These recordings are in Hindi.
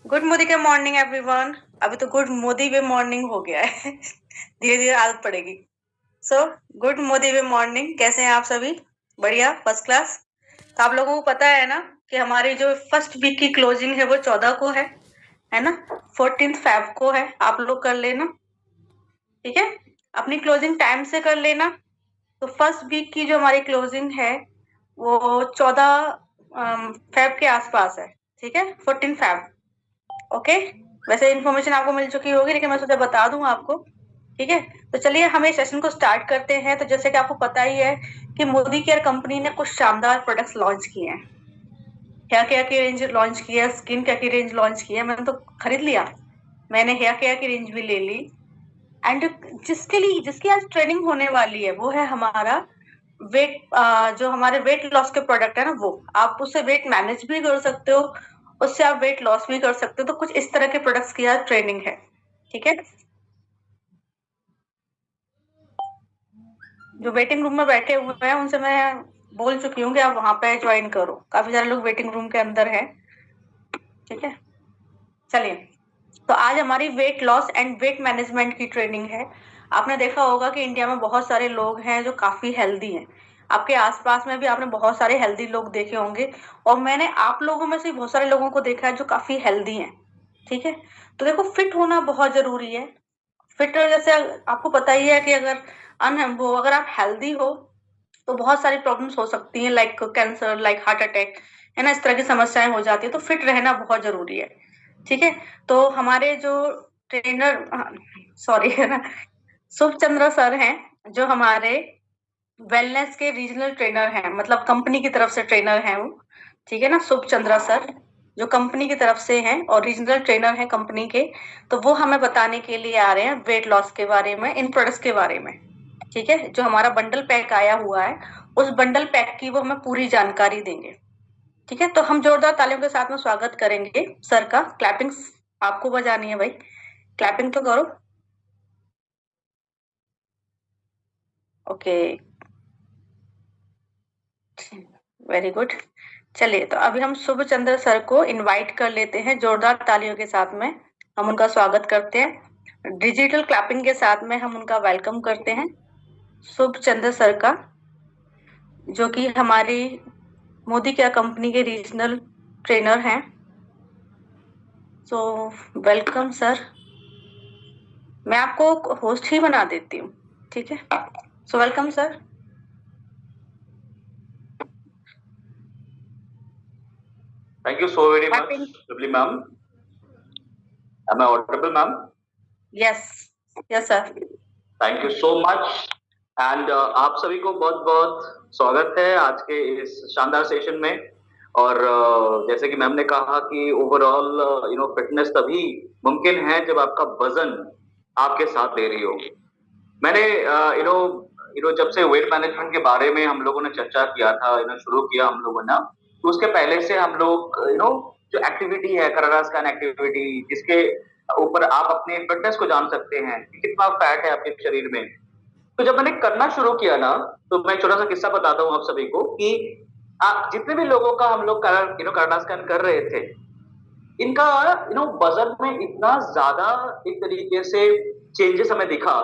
गुड मोदी के मॉर्निंग एवरीवन। अभी तो गुड मोदी वे मॉर्निंग हो गया है। धीरे धीरे आदत पड़ेगी। सो गुड मोदी वे मॉर्निंग, कैसे हैं आप सभी? बढ़िया, फर्स्ट क्लास। तो आप लोगों को पता है ना कि हमारी जो फर्स्ट वीक की क्लोजिंग है वो 14 को है ना? 14 फेब को है। आप लोग कर लेना, ठीक है? अपनी क्लोजिंग टाइम से कर लेना। तो फर्स्ट वीक की जो हमारी क्लोजिंग है वो 14 फेब के आसपास है, ठीक है? 14 फेब। ओके, वैसे इन्फॉर्मेशन आपको मिल चुकी होगी, लेकिन मैं सोचा बता दूं आपको, ठीक है? तो चलिए हम इस सेशन को स्टार्ट करते हैं। तो जैसे कि आपको पता ही है कि मोदी केयर कंपनी ने कुछ शानदार प्रोडक्ट्स लॉन्च किए हैं। हेयर केयर की रेंज लॉन्च की है, स्किन केयर की रेंज लॉन्च की है। मैंने तो खरीद लिया, मैंने हेयर केयर की रेंज भी ले ली। एंड जिसकी आज ट्रेनिंग होने वाली है वो है हमारा वेट, जो हमारे वेट लॉस के प्रोडक्ट है ना, वो आप उससे वेट मैनेज भी कर सकते हो, उससे आप वेट लॉस भी कर सकते हो। तो कुछ इस तरह के प्रोडक्ट्स की आज ट्रेनिंग है, ठीक है? जो वेटिंग रूम में बैठे हुए हैं उनसे मैं बोल चुकी हूँ कि आप वहां पे ज्वाइन करो। काफी सारे लोग वेटिंग रूम के अंदर हैं, ठीक है? चलिए, तो आज हमारी weight loss and weight management की ट्रेनिंग है। आपने देखा होगा कि इंडिया में बहुत सारे लोग हैं जो काफी हेल्दी हैं। आपके आसपास में भी आपने बहुत सारे हेल्दी लोग देखे होंगे, और मैंने आप लोगों में से बहुत सारे लोगों को देखा है जो काफी हेल्दी हैं, ठीक है? तो देखो, फिट होना बहुत जरूरी है। फिट जैसे आपको पता ही है कि अगर आप हेल्दी हो तो बहुत सारी प्रॉब्लम्स हो सकती हैं, like cancer, like heart attack, है ना? इस तरह की समस्याएं हो जाती है। तो फिट रहना बहुत जरूरी है, ठीक है? तो हमारे जो ट्रेनर, सॉरी, है ना, शुभ चंद्र सर हैं, जो हमारे वेलनेस के रीजनल ट्रेनर हैं, मतलब कंपनी की तरफ से ट्रेनर हैं वो, ठीक है ना? शुभ चंद्रा सर जो कंपनी की तरफ से हैं और रीजनल ट्रेनर हैं कंपनी के। तो वो हमें बताने के लिए आ रहे हैं वेट लॉस के बारे में, इन प्रोडक्ट्स के बारे में, ठीक है? जो हमारा बंडल पैक आया हुआ है, उस बंडल पैक की वो हमें पूरी जानकारी देंगे, ठीक है? तो हम जोरदार तालियों के साथ में स्वागत करेंगे सर का। क्लैपिंग आपको बजानी है भाई, क्लैपिंग तो करो। Okay, very good. चलिए, तो अभी हम शुभ चंद्र सर को इनवाइट कर लेते हैं जोरदार तालियों के साथ में। हम उनका स्वागत करते हैं, डिजिटल क्लैपिंग के साथ में हम उनका वेलकम करते हैं शुभ चंद्र सर का, जो कि हमारी मोदी केयर कंपनी के रीजनल ट्रेनर हैं। So welcome sir. मैं आपको होस्ट ही बना देती हूँ, ठीक है? So welcome sir. Thank you so very much, lovely ma'am. Am I audible, ma'am? Yes, yes sir. Thank you so much. And आप सभी को बहुत बहुत स्वागत है आज के इस शानदार सेशन में। और जैसे कि मैम ने कहा कि ओवरऑल फिटनेस तभी मुमकिन है जब आपका वजन आपके साथ दे रही हो। मैंने जब से वेट मैनेजमेंट के बारे में हम लोगों ने चर्चा किया था, शुरू किया हम लोगों ने, तो उसके पहले से हम लोग जो एक्टिविटी है करारा स्कैन एक्टिविटी, जिसके ऊपर आप अपने फिटनेस को जान सकते हैं कि कितना फैट है आपके शरीर में। तो जब मैंने करना शुरू किया ना, तो मैं छोटा सा किस्सा बताता हूँ आप सभी को कि जितने भी लोगों का हम लोग करारा स्कैन कर रहे थे, इनका वजन में इतना ज्यादा एक तरीके से चेंजेस हमें दिखा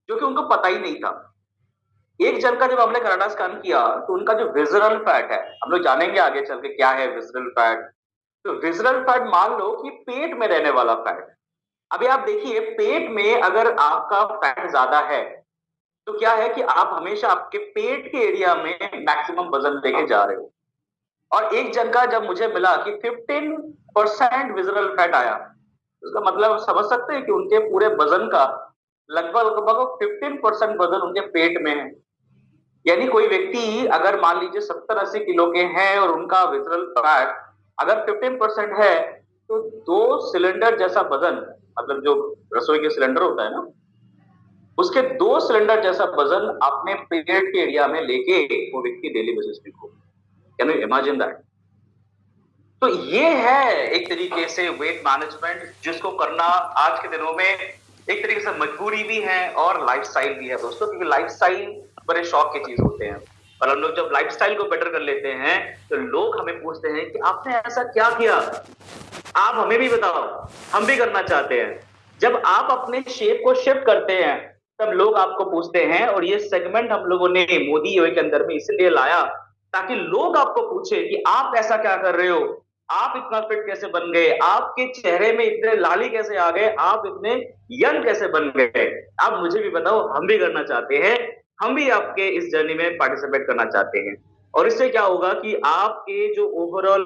जो कि उनको पता ही नहीं था। एक जन का जब हमने कराटा स्कैन किया तो उनका जो विजरल फैट है, हम लोग जानेंगे आगे चल के क्या है विजरल फैट। तो विजरल फैट मान लो कि पेट में रहने वाला फैट। अभी आप देखिए, पेट में अगर आपका फैट ज्यादा है तो क्या है कि आप हमेशा आपके पेट के एरिया में मैक्सिमम वजन लेके जा रहे हो। और एक जन का जब मुझे मिला कि 15% विजरल फैट आया, उसका मतलब समझ सकते हैं कि उनके पूरे वजन का लगभग लगभग 15% वजन उनके पेट में है। यानी कोई व्यक्ति अगर मान लीजिए 70-80 किलो के हैं और उनका विजरल फैट अगर 15% है, तो 2 सिलेंडर जैसा वजन, मतलब जो रसोई के सिलेंडर होता है ना, उसके 2 सिलेंडर जैसा वजन अपने पेट के एरिया में लेके वो व्यक्ति डेली बेसिस पे को, कैन यू इमेजिन दैट? तो ये है एक तरीके से वेट मैनेजमेंट, जिसको करना आज के दिनों में एक तरीके से मजबूरी भी है और लाइफस्टाइल भी है दोस्तों, क्योंकि लाइफस्टाइल बड़े शौक की चीज होते हैं। और हम लोग जब लाइफस्टाइल को बेटर कर लेते हैं तो लोग हमें पूछते हैं कि आपने ऐसा क्या किया, आप हमें भी बताओ, हम भी करना चाहते हैं। जब आप अपने शेप को शिफ्ट करते हैं तब लोग आपको पूछते हैं। और ये सेगमेंट हम लोगों ने मोदी यूए के अंदर में इसलिए लाया ताकि लोग आपको पूछे कि आप ऐसा क्या कर रहे हो, आप इतना फिट कैसे बन गए, आपके चेहरे में इतने लाली कैसे आ गए, आप इतने यंग कैसे बन गए। आप मुझे भी बताओ, हम भी करना चाहते हैं, हम भी आपके इस जर्नी में पार्टिसिपेट करना चाहते हैं। और इससे क्या होगा कि आपके जो ओवरऑल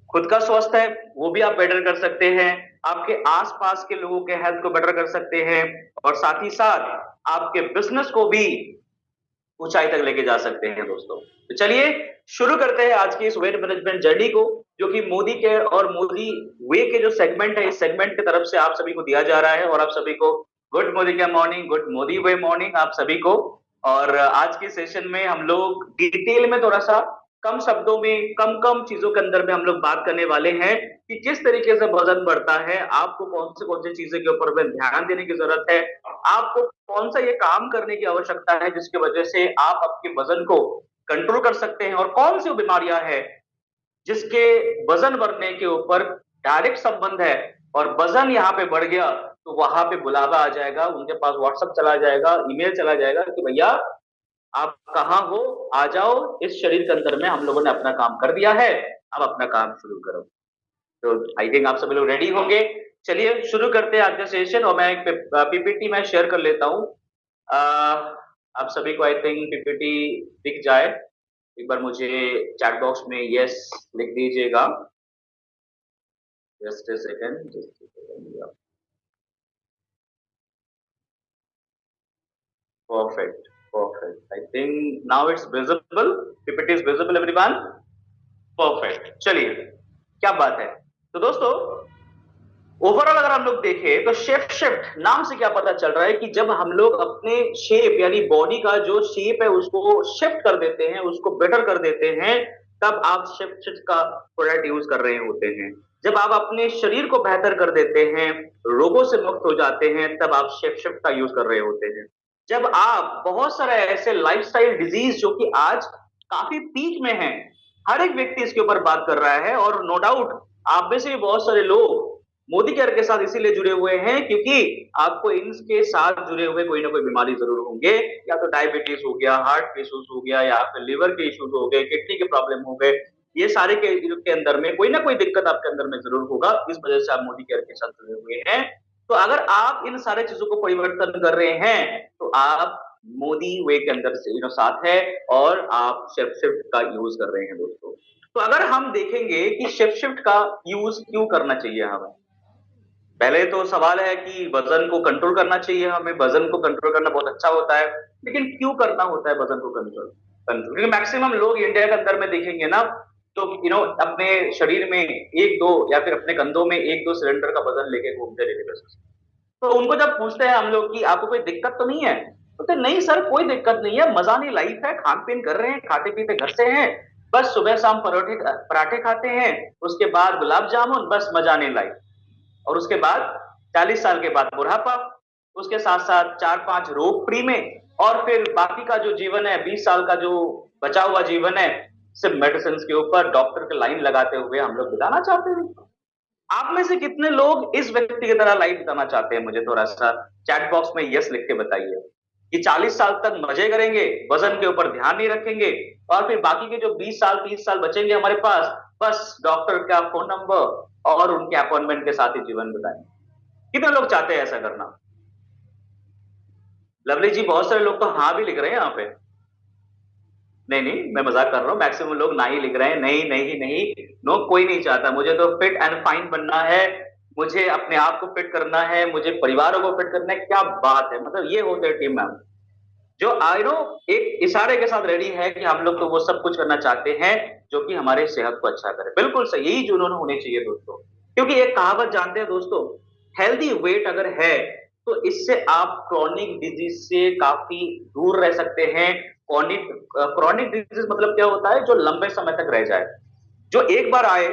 खुद का स्वास्थ्य है वो भी आप बेटर कर सकते हैं, आपके आसपास के लोगों के हेल्थ को बेटर कर सकते हैं, और साथ ही साथ आपके बिजनेस को भी ऊंचाई तक लेके जा सकते हैं दोस्तों। तो चलिए शुरू करते हैं आज की इस वेट मैनेजमेंट जर्नी को, जो कि मोदी के और मोदी वे के जो सेगमेंट है, इस सेगमेंट की तरफ से आप सभी को दिया जा रहा है। और आप सभी को गुड मोदी का मॉर्निंग, गुड मोदी वे मॉर्निंग आप सभी को। और आज के सेशन में हम लोग डिटेल में थोड़ा सा कम शब्दों में, कम कम चीजों के अंदर में हम लोग बात करने वाले हैं कि किस तरीके से वजन बढ़ता है, आपको कौन सी चीजें के ऊपर में ध्यान देने की जरूरत है, आपको कौन सा ये काम करने की आवश्यकता है जिसकी वजह से आप आपके वजन को कंट्रोल कर सकते हैं, और कौन सी बीमारियां हैं जिसके वजन बढ़ने के ऊपर डायरेक्ट संबंध है। और वजन यहाँ पे बढ़ गया तो वहां पे बुलावा आ जाएगा, उनके पास व्हाट्सएप चला जाएगा, ईमेल चला जाएगा कि भैया आप कहाँ हो, आ जाओ, इस शरीर के अंदर में हम लोगों ने अपना काम कर दिया है, अब अपना काम शुरू करो। तो आई थिंक आप सभी लोग रेडी होंगे। चलिए शुरू करते हैं आज का सेशन। और मैं एक पीपीटी में शेयर कर लेता हूँ। आप सभी को आई थिंक पीपीटी दिख जाए, एक बार मुझे चैट बॉक्स में यस लिख दीजिएगा। Just a second. Perfect. Perfect. I think now it's visible. PPT is visible, everyone. Perfect. चलिए, क्या बात है। तो दोस्तों ओवरऑल अगर हम लोग देखें तो शेप शिफ्ट नाम से क्या पता चल रहा है कि जब हम लोग अपने शेप यानी बॉडी का जो शेप है उसको शिफ्ट कर देते हैं, उसको बेटर कर देते हैं, तब आप शिफ्ट शिफ्ट का प्रोडक्ट यूज कर रहे होते हैं। जब आप अपने शरीर को बेहतर कर देते हैं, रोगों से मुक्त हो जाते हैं, तब आप शिफ्ट शिफ्ट का यूज कर रहे होते हैं। जब आप बहुत सारे ऐसे लाइफस्टाइल डिजीज जो कि आज काफी पीक में है, हर एक व्यक्ति इसके ऊपर बात कर रहा है, और नो डाउट आप में से भी बहुत सारे लोग मोदी केयर के साथ इसीलिए जुड़े हुए हैं क्योंकि आपको इनके साथ जुड़े हुए कोई ना कोई बीमारी जरूर होंगे, या तो डायबिटीज हो गया, हार्ट के इश्यूज हो गया, या फिर लिवर के इश्यूज हो गए, किडनी के प्रॉब्लम हो गए। ये सारे के अंदर में कोई ना कोई दिक्कत आपके अंदर में जरूर होगा, इस वजह से आप मोदी केयर के साथ जुड़े हुए हैं। तो अगर आप इन सारे चीजों को परिवर्तन कर रहे हैं तो आप मोदी वे के अंदर से साथ है, और आप शेप शिफ्ट का यूज कर रहे हैं दोस्तों। तो अगर हम देखेंगे कि शेप शिफ्ट का यूज क्यों करना चाहिए हमें, पहले तो सवाल है कि वजन को कंट्रोल करना चाहिए हमें, वजन को कंट्रोल करना बहुत अच्छा होता है, लेकिन क्यों करना होता है वजन को कंट्रोल कंट्रोल क्योंकि मैक्सिमम लोग इंडिया के अंदर में देखेंगे ना तो अपने शरीर में एक दो या फिर अपने कंधों में एक दो सिलेंडर का वजन लेके घूमते रहते। तो उनको जब पूछते हैं हम लोग कि आपको कोई दिक्कत तो नहीं है, तो नहीं सर कोई दिक्कत नहीं है, मजानी लाइफ है, खान पीन कर रहे हैं, खाते पीते घर से हैं, बस सुबह शाम पराठे पराठे खाते हैं, उसके बाद गुलाब जामुन, बस मजानी लाइफ। और उसके बाद 40 साल के बाद बुढ़ापा, उसके साथ साथ 4-5 रोग फ्री में, और फिर बाकी का जो जीवन है 20 साल का जो बचा हुआ जीवन है सिर्फ मेडिसिन के ऊपर डॉक्टर के लाइन लगाते हुए हम लोग बिताना चाहते हैं। आप में से कितने लोग इस व्यक्ति की तरह लाइफ बिताना चाहते हैं, मुझे थोड़ा सा चैट बॉक्स में यस लिख के बताइए कि 40 साल तक मजे करेंगे, वजन के ऊपर ध्यान नहीं रखेंगे, और फिर बाकी के जो 20 साल 30 साल बचेंगे हमारे पास, बस डॉक्टर का फोन नंबर और उनके अपॉइंटमेंट के साथ ही जीवन बिताएंगे। कितने लोग चाहते हैं ऐसा करना? लवली जी बहुत सारे लोग तो हाँ भी लिख रहे हैं यहाँ पे। नहीं नहीं मैं मजाक कर रहा हूँ, मैक्सिमम लोग ना ही लिख रहे हैं। नहीं नहीं नहीं, नो कोई नहीं चाहता, मुझे तो फिट एंड फाइन बनना है, मुझे अपने आप को फिट करना है, मुझे परिवारों को फिट करना है। क्या बात है, मतलब ये होते हैं टीम मैम जो आई नो एक इशारे के साथ रेडी है कि हम लोग तो वो सब कुछ करना चाहते हैं जो कि हमारे सेहत को अच्छा करे। बिल्कुल सही, यही जुनून होने चाहिए दोस्तों, क्योंकि एक कहावत जानते हैं दोस्तों, हेल्दी वेट अगर है तो इससे आप क्रॉनिक डिजीज से काफी दूर रह सकते हैं। क्रॉनिक डिजीज मतलब क्या होता है, जो लंबे समय तक रह जाए, जो एक बार आए,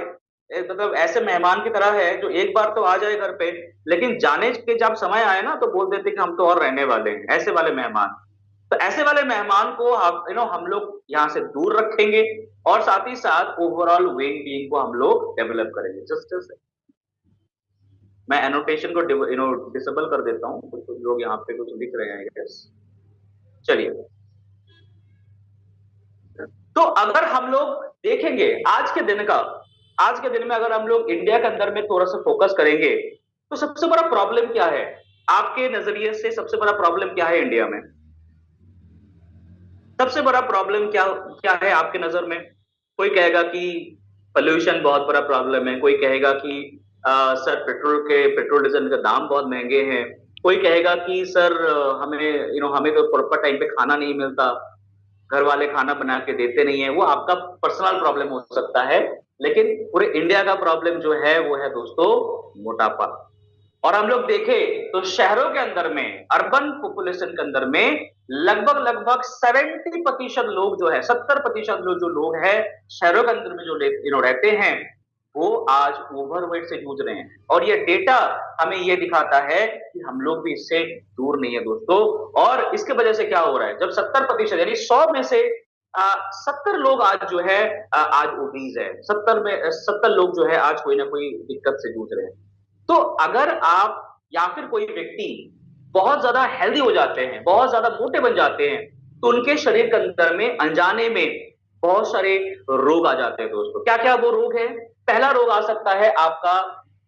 मतलब ऐसे मेहमान की तरह है जो एक बार तो आ जाए घर पे, लेकिन जाने के जब समय आए ना तो बोल देते कि हम तो और रहने वाले हैं, ऐसे वाले मेहमान। तो ऐसे वाले मेहमान को हम लोग यहाँ से दूर रखेंगे और साथ ही साथ ओवरऑल वेइंग बीइंग को हम लोग डेवलप करेंगे। जस्ट मैं एनोटेशन को डिसेबल कर देता हूँ, कुछ लोग यहाँ पे कुछ लिख रहे हैं। यस, चलिए। तो अगर हम लोग देखेंगे आज के दिन में अगर हम लोग इंडिया के अंदर में थोड़ा सा फोकस करेंगे तो सबसे बड़ा प्रॉब्लम क्या है आपके नजरिए से? सबसे बड़ा प्रॉब्लम क्या है इंडिया में? सबसे बड़ा प्रॉब्लम क्या क्या है आपके नजर में? कोई कहेगा कि पोल्यूशन बहुत बड़ा प्रॉब्लम है, कोई कहेगा कि सर पेट्रोल डीजल के दाम बहुत महंगे हैं, कोई कहेगा कि सर हमें तो प्रॉपर टाइम पे खाना नहीं मिलता, घर वाले खाना बना के देते नहीं है। वो आपका पर्सनल प्रॉब्लम हो सकता है, लेकिन पूरे इंडिया का प्रॉब्लम जो है वो है दोस्तों मोटापा। और हम लोग देखें तो शहरों के अंदर में, अर्बन पॉपुलेशन के अंदर में लगभग लगभग 70% लोग जो है, 70% जो लोग हैं शहरों के अंदर में जो रहते हैं वो आज ओवरवेट से जूझ रहे हैं। और ये डेटा हमें ये दिखाता है कि हम लोग भी इससे दूर नहीं है दोस्तों। और इसके वजह से क्या हो रहा है, जब 70% यानी 100 में से 70 लोग आज जो है आज ओबीज है, 70 लोग जो है आज कोई ना कोई दिक्कत से जूझ रहे हैं। तो अगर आप या फिर कोई व्यक्ति बहुत ज्यादा हेल्दी हो जाते हैं, बहुत ज्यादा मोटे बन जाते हैं, तो उनके शरीर के अंदर में अनजाने में बहुत सारे रोग आ जाते हैं दोस्तों। क्या क्या वो रोग है? पहला रोग आ सकता है आपका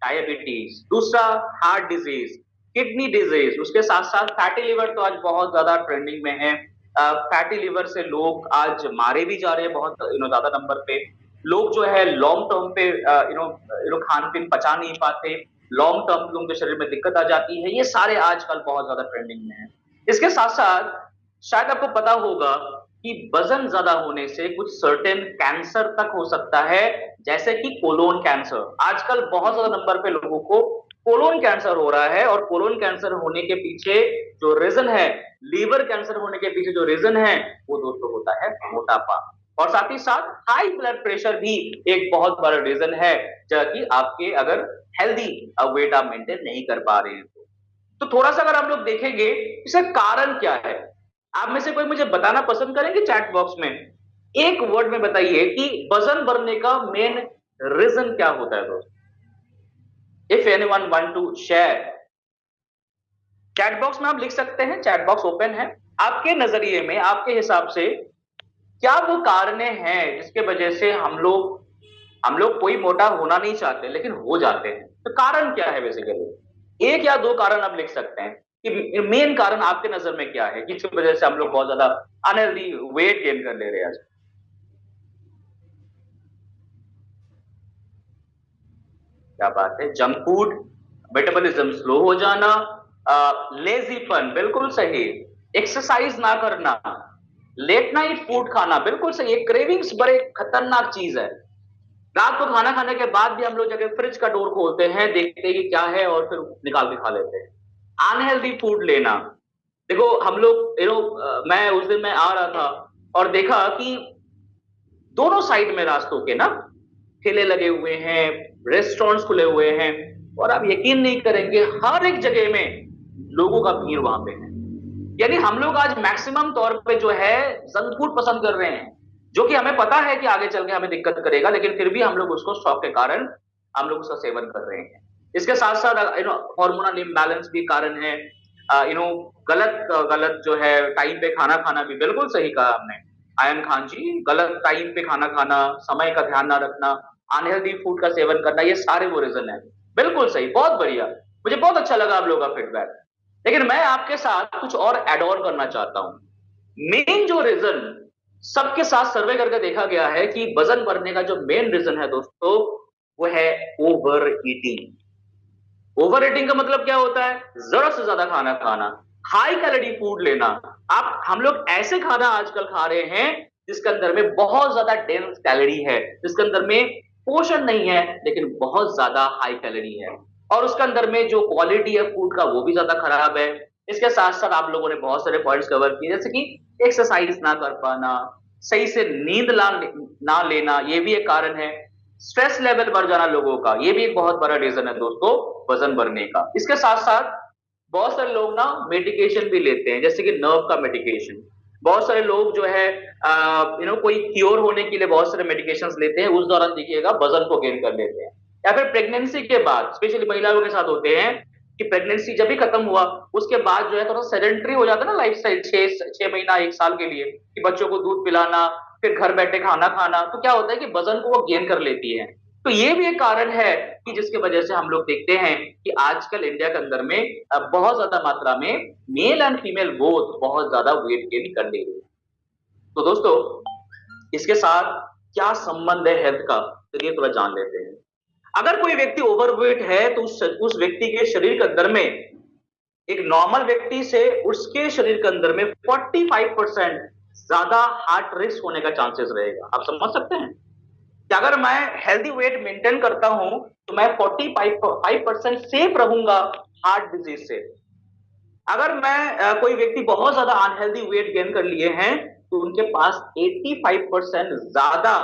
डायबिटीज, दूसरा हार्ट डिजीज, किडनी डिजीज, उसके साथ साथ फैटी लिवर तो आज बहुत ज्यादा ट्रेंडिंग में है। फैटी लिवर से लोग आज मारे भी जा रहे हैं बहुत ज्यादा नंबर पे। लोग जो है लॉन्ग टर्म पे खान पीन पचा नहीं पाते, लॉन्ग टर्म उनके शरीर में दिक्कत आ जाती है। ये सारे आजकल बहुत ज्यादा ट्रेंडिंग में है। इसके साथ साथ शायद आपको पता होगा कि वजन ज्यादा होने से कुछ सर्टेन कैंसर तक हो सकता है, जैसे कि कोलोन कैंसर। आजकल बहुत ज्यादा नंबर पे लोगों को कोलोन कैंसर हो रहा है, और कोलोन कैंसर होने के पीछे जो रीजन है, लीवर कैंसर होने के पीछे जो रीजन है वो दोस्तों होता है मोटापा। और साथ ही साथ हाई ब्लड प्रेशर भी एक बहुत बड़ा रीजन है, कि आपके अगर हेल्दी वेट आप मेंटेन नहीं कर पा रहे हैं तो थोड़ा सा अगर हम लोग देखेंगे इसका कारण क्या है, आप में से कोई मुझे बताना पसंद करेंगे चैट बॉक्स में? एक वर्ड में बताइए कि वजन बढ़ने का मेन रीजन क्या होता है दोस्तों? If anyone want to share, chat box में आप लिख सकते हैं, चैट बॉक्स ओपन है। आपके नजरिए में, आपके हिसाब से क्या वो कारण हैं जिसके वजह से हम लोग कोई मोटा होना नहीं चाहते लेकिन हो जाते हैं? तो कारण क्या है बेसिकली? एक या दो कारण आप लिख सकते हैं कि मेन कारण आपके नजर में क्या है जिसकी वजह से हम लोग बहुत ज्यादा अनहेल्दी वेट गेन कर ले रहे हैं आज। क्या बात है, जंक फूड, मेटाबॉलिज्म स्लो हो जाना, लेजीपन, बिल्कुल सही, एक्सरसाइज ना करना, लेट नाइट फूड खाना, बिल्कुल सही। क्रेविंग्स बड़े खतरनाक चीज है। रात को खाना खाने के बाद भी हम लोग जगह फ्रिज का डोर खोलते हैं, देखते हैं कि क्या है और फिर निकाल के खा लेते हैं। अनहेल्दी फूड लेना, देखो हम लोग मैं उस दिन मैं आ रहा था और देखा कि दोनों साइड में रास्तों के ना ठेले लगे हुए हैं, रेस्टोरेंट्स खुले हुए हैं, और आप यकीन नहीं करेंगे हर एक जगह में लोगों का भीड़ वहां पे है। यानी हम लोग आज मैक्सिमम तौर पे जो है जंक फूड पसंद कर रहे हैं, जो कि हमें पता है कि आगे चल के हमें दिक्कत करेगा, लेकिन फिर भी हम लोग उसको शौक के कारण हम लोग उसका सेवन कर रहे हैं। इसके साथ साथ हार्मोनल इम्बैलेंस भी कारण है। गलत गलत जो है टाइम पे खाना खाना भी, बिल्कुल सही कहा आपने आयन खान जी, गलत टाइम पे खाना खाना, समय का ध्यान ना रखना, अनहेल्दी फूड का सेवन करना, ये सारे वो रीजन है। बिल्कुल सही, बहुत बढ़िया, मुझे बहुत अच्छा लगा आप लोगों का फीडबैक। लेकिन मैं आपके साथ कुछ और एड ऑन करना चाहता हूं। मेन जो रीजन सबके साथ सर्वे करके देखा गया है कि वजन बढ़ने का जो मेन रीजन है दोस्तों, वो है ओवर ईटिंग। ओवर ईटिंग का मतलब क्या होता है? जरूरत से ज्यादा खाना खाना, हाई कैलोरी फूड लेना। हम लोग ऐसे खाना आजकल खा रहे हैं जिसके अंदर में बहुत ज्यादा डेंस कैलोरी है, जिसके अंदर में पोषण नहीं है लेकिन बहुत ज्यादा हाई कैलोरी है, और उसके अंदर में जो क्वालिटी है फूड का वो भी ज्यादा खराब है। इसके साथ साथ आप लोगों ने बहुत सारे पॉइंट्स कवर किए, जैसे कि एक्सरसाइज ना कर पाना, सही से नींद ना लेना, ये भी एक कारण है। स्ट्रेस लेवल बढ़ जाना लोगों का, ये भी एक बहुत बड़ा रीजन है दोस्तों वजन बढ़ने का। इसके साथ साथ बहुत सारे लोग ना मेडिकेशन भी लेते हैं, जैसे कि नर्व का मेडिकेशन। बहुत सारे लोग जो है कोई क्योर होने के लिए बहुत सारे मेडिकेशंस लेते हैं, उस दौरान देखिएगा वजन को गेन कर लेते हैं। या फिर प्रेगनेंसी के बाद, स्पेशली महिलाओं के साथ होते हैं कि प्रेगनेंसी जब भी खत्म हुआ उसके बाद जो है थोड़ा सेडेंट्री हो जाता है ना लाइफ स्टाइल, 6 महीना 1 साल के लिए, कि बच्चों को दूध पिलाना, फिर घर बैठे खाना खाना, तो क्या होता है कि वजन को वो गेन कर लेती है। तो ये भी एक कारण है कि जिसकी वजह से हम लोग देखते हैं कि आजकल इंडिया के अंदर में बहुत ज्यादा मात्रा में मेल एंड फीमेल बोथ बहुत ज्यादा वेट गेन कर ले रही है। तो दोस्तों, इसके साथ क्या संबंध है हेल्थ का, चलिए थोड़ा जान लेते हैं। अगर कोई व्यक्ति ओवरवेट है तो उस व्यक्ति के शरीर के अंदर में, एक नॉर्मल व्यक्ति से उसके शरीर के अंदर में 45% ज्यादा हार्ट रिस्क होने का चांसेस रहेगा। आप समझ सकते हैं कि अगर मैं हेल्दी वेट मेंटेन करता हूं तो मैं 45% सेफ रहूंगा हार्ट डिजीज से। अगर मैं कोई व्यक्ति बहुत ज्यादा अनहेल्दी वेट गेन कर लिए हैं तो उनके पास 85% ज्यादा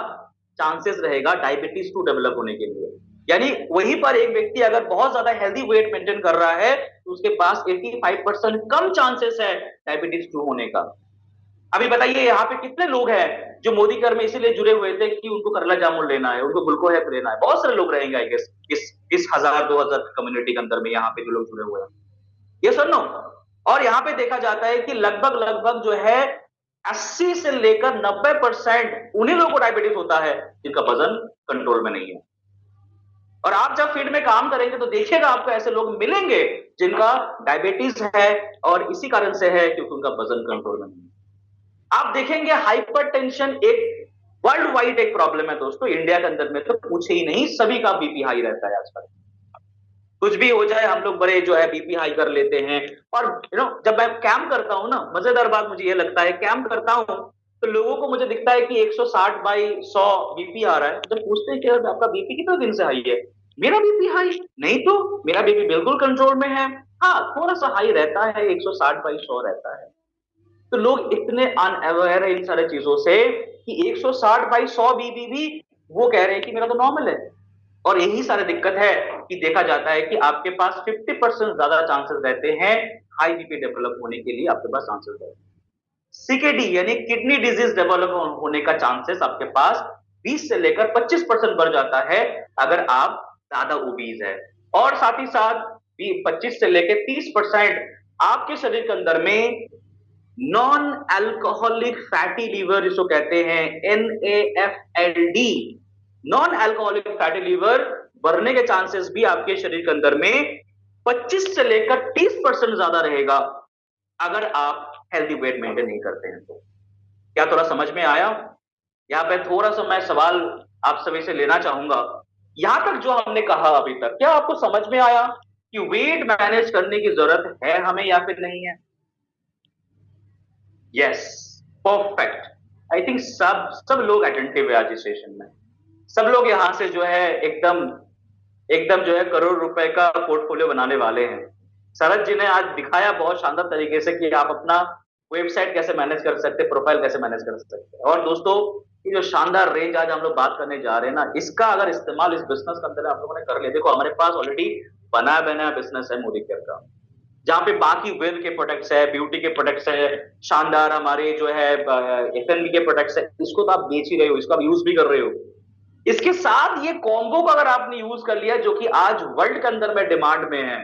चांसेस रहेगा डायबिटीज टू डेवलप होने के लिए। यानी वहीं पर एक व्यक्ति अगर बहुत ज्यादा हेल्दी वेट मेंटेन कर रहा है तो उसके पास 85% कम चांसेस है डायबिटीज टू होने का। अभी बताइए यहाँ पे कितने लोग हैं जो मोदी कर में इसीलिए जुड़े हुए थे कि उनको करला जामुन लेना है, उनको ग्लूकोज लेना है। बहुत सारे लोग रहेंगे आई गेस इस 1000-2000 कम्युनिटी के अंदर में यहाँ पे जो लोग जुड़े हुए हैं, ये सुनो। और यहाँ पे देखा जाता है कि लगभग लगभग जो है 80 से लेकर 90% उन्हीं लोगों को डायबिटीज होता है जिनका वजन कंट्रोल में नहीं है। और आप जब फील्ड में काम करेंगे तो देखिएगा आपको ऐसे लोग मिलेंगे जिनका डायबिटीज है और इसी कारण से है क्योंकि उनका वजन कंट्रोल में नहीं है। आप देखेंगे हाइपरटेंशन एक वर्ल्ड वाइड एक प्रॉब्लम है दोस्तों। इंडिया के अंदर में तो पूछे ही नहीं, सभी का बीपी हाई रहता है आजकल। कुछ भी हो जाए हम लोग बड़े जो है बीपी हाई कर लेते हैं। और जब मैं कैंप करता हूं ना, मजेदार बात मुझे ये लगता है, कैंप करता हूं तो लोगों को मुझे दिखता है कि 160/100 बीपी आ रहा है। जब पूछते हैं कि आपका बीपी कितना दिन से हाई है, मेरा बीपी हाई नहीं, तो मेरा बीपी बिल्कुल कंट्रोल में है। हाँ, थोड़ा सा हाई रहता है, 160/100 रहता है। तो लोग इतने अनअवेयर है इन सारे चीजों से कि 160/100 बीपी भी वो कह रहे हैं कि मेरा तो नॉर्मल है। और यही सारी दिक्कत है कि देखा जाता है कि आपके पास 50% ज्यादा चांसेस रहते हैं हाई बीपी डेवलप होने के लिए, आपके पास चांसेस रहते हैं। सीकेडी यानी किडनी डिजीज डेवलप होने का चांसेस आपके पास 20 से लेकर 25% बढ़ जाता है अगर आप ज्यादा ओबीज है। और साथ ही साथ 25 से लेकर 30% आपके शरीर के अंदर में नॉन अल्कोहलिक फैटी लीवर जिसको कहते हैं NAFLD, non alcoholic fatty liver बढ़ने के चांसेस भी आपके शरीर के अंदर में 25 से लेकर 30% ज्यादा रहेगा अगर आप हेल्दी वेट मेंटेन नहीं करते हैं तो। क्या थोड़ा समझ में आया? यहाँ पे थोड़ा सा मैं सवाल आप सभी से लेना चाहूंगा। यहां तक जो हमने कहा अभी तक, क्या आपको समझ में आया कि वेट मैनेज करने की जरूरत है हमें या फिर नहीं है? Yes, perfect. आई थिंक सब लोग अटेंटिव है आज इस सेशन में। सब लोग यहां से जो है एकदम एकदम जो है करोड़ रुपए का पोर्टफोलियो बनाने वाले हैं। शरद जी ने आज दिखाया बहुत शानदार तरीके से कि आप अपना वेबसाइट कैसे मैनेज कर सकते हैं, प्रोफाइल कैसे मैनेज कर सकते हैं। और दोस्तों, ये जो शानदार रेंज आज हम लोग बात करने जा रहे हैं ना, इसका अगर इस्तेमाल इस बिजनेस के अंदर आप लोगों ने कर लिया, देखो हमारे पास ऑलरेडी बनाया बिजनेस है मोदी केयर का, जहां पे बाकी वेल के प्रोडक्ट्स है, ब्यूटी के प्रोडक्ट्स है, शानदार हमारे जो है एफएनबी के प्रोडक्ट्स है, इसको तो आप बेच ही रहे हो, इसका आप यूज भी कर रहे हो। इसके साथ ये कॉम्बो को अगर आपने यूज कर लिया जो कि आज वर्ल्ड के अंदर में डिमांड में है,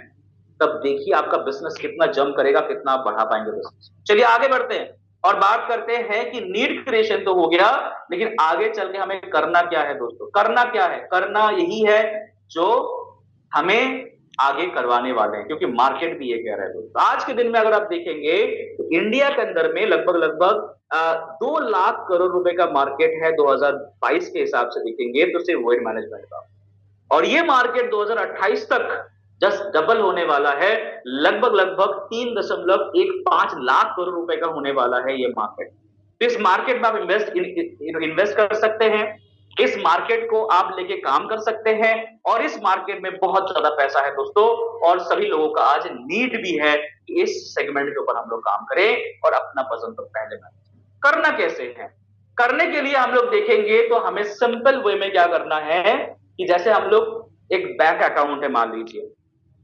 तब देखिए आपका बिजनेस कितना जम करेगा, कितना आप बढ़ा पाएंगे बिजनेस। चलिए आगे बढ़ते हैं और बात करते हैं कि नीड क्रिएशन तो हो गया, लेकिन आगे चल के हमें करना क्या है दोस्तों? करना क्या है? करना यही है जो हमें आगे करवाने वाले हैं, क्योंकि मार्केट भी ये कह रहा है दोस्तों। आज के दिन में अगर आप देखेंगे तो इंडिया के अंदर में लगभग लगभग 2 लाख करोड़ रुपए का मार्केट है 2022 के हिसाब से देखेंगे तो सिर्फ वेट मैनेजमेंट का। और ये मार्केट 2028 तक जस्ट डबल होने वाला है, लगभग लगभग 3.15 लाख करोड़ रुपए का होने वाला है ये मार्केट। तो इस मार्केट में आप इन्वेस्ट कर सकते हैं, इस मार्केट को आप लेके काम कर सकते हैं, और इस मार्केट में बहुत ज्यादा पैसा है दोस्तों, और सभी लोगों का आज नीड भी है कि इस सेगमेंट के ऊपर हम लोग काम करें और अपना वजन तो पहले में। करना कैसे है? करने के लिए हम लोग देखेंगे तो हमें सिंपल वे में क्या करना है कि जैसे हम लोग एक बैंक अकाउंट है मान लीजिए,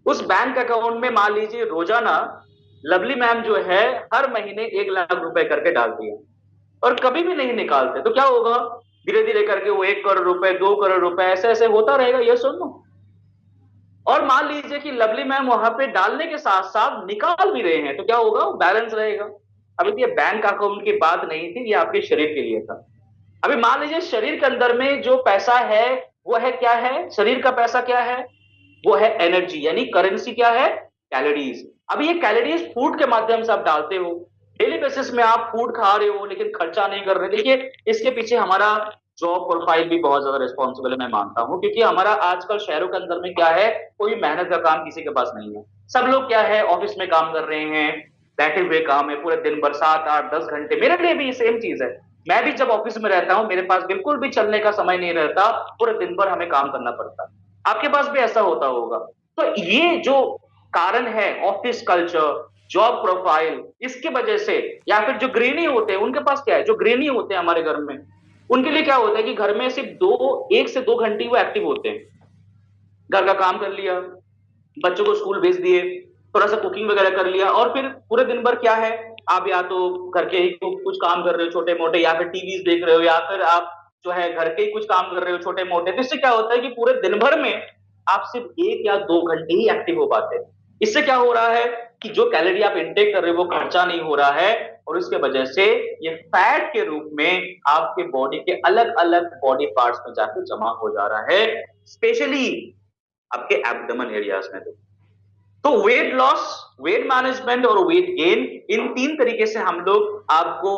उस बैंक अकाउंट में मान लीजिए रोजाना लवली मैम जो है हर महीने 1 लाख रुपए करके डालती है और कभी भी नहीं निकालते, तो क्या होगा? धीरे धीरे करके वो 1 करोड़ रुपए, 2 करोड़ रुपए ऐसे ऐसे होता रहेगा। ये सुन लो। और मान लीजिए कि लवली मैम वहां पे डालने के साथ साथ निकाल भी रहे हैं, तो क्या होगा? बैलेंस रहेगा। अभी ये बैंक अकाउंट की बात नहीं थी, ये आपके शरीर के लिए था। अभी मान लीजिए शरीर के अंदर में जो पैसा है वो है क्या है? शरीर का पैसा क्या है? वो है एनर्जी, यानी करेंसी क्या है? कैलोरीज। अभी ये कैलोरीज फूड के माध्यम से आप डालते हो, डेली बेसिस में आप फूड खा रहे हो लेकिन खर्चा नहीं कर रहे। देखिए इसके पीछे हमारा जॉब प्रोफाइल भी बहुत ज्यादा रिस्पॉन्सिबल है, मैं मानता हूं, क्योंकि हमारा आजकल शहरों के अंदर में क्या है, कोई मेहनत का काम किसी के पास नहीं है। सब लोग क्या है, ऑफिस में काम कर रहे हैं, बैठे हुए काम है पूरे दिन भर, 7 8 10 घंटे। मेरे लिए भी सेम चीज है। मैं भी जब ऑफिस में रहता हूं मेरे पास बिल्कुल भी चलने का समय नहीं रहता, पूरे दिन भर हमें काम करना पड़ता है। आपके पास भी ऐसा होता होगा। तो ये जो कारण है, ऑफिस कल्चर, जॉब प्रोफाइल, इसकी वजह से, या फिर जो गृहिणी होते हैं उनके पास क्या है, जो गृहिणी होते हैं हमारे घर में, उनके लिए क्या होता है कि घर में सिर्फ 1 से 2 घंटे वो एक्टिव होते हैं। घर का काम कर लिया, बच्चों को स्कूल भेज दिए, थोड़ा सा कुकिंग वगैरह कर लिया, और फिर पूरे दिन भर क्या है, आप या तो घर के ही कुछ काम कर रहे हो छोटे मोटे, या फिर टीवी देख रहे हो, या फिर आप जो है घर के ही कुछ काम कर रहे हो छोटे मोटे। तो इससे क्या होता है कि पूरे दिन भर में आप सिर्फ 1 या 2 घंटे ही एक्टिव हो पाते हैं। इससे क्या हो रहा है कि जो कैलोरी आप इंटेक कर रहे हो वो खर्चा नहीं हो रहा है, और उसके वजह से ये फैट के रूप में आपके बॉडी के अलग अलग बॉडी पार्ट्स में जाकर जमा हो जा रहा है, स्पेशली आपके एब्डोमेन एरियाज में। तो वेट लॉस, वेट मैनेजमेंट और वेट गेन, इन 3 तरीके से हम लोग आपको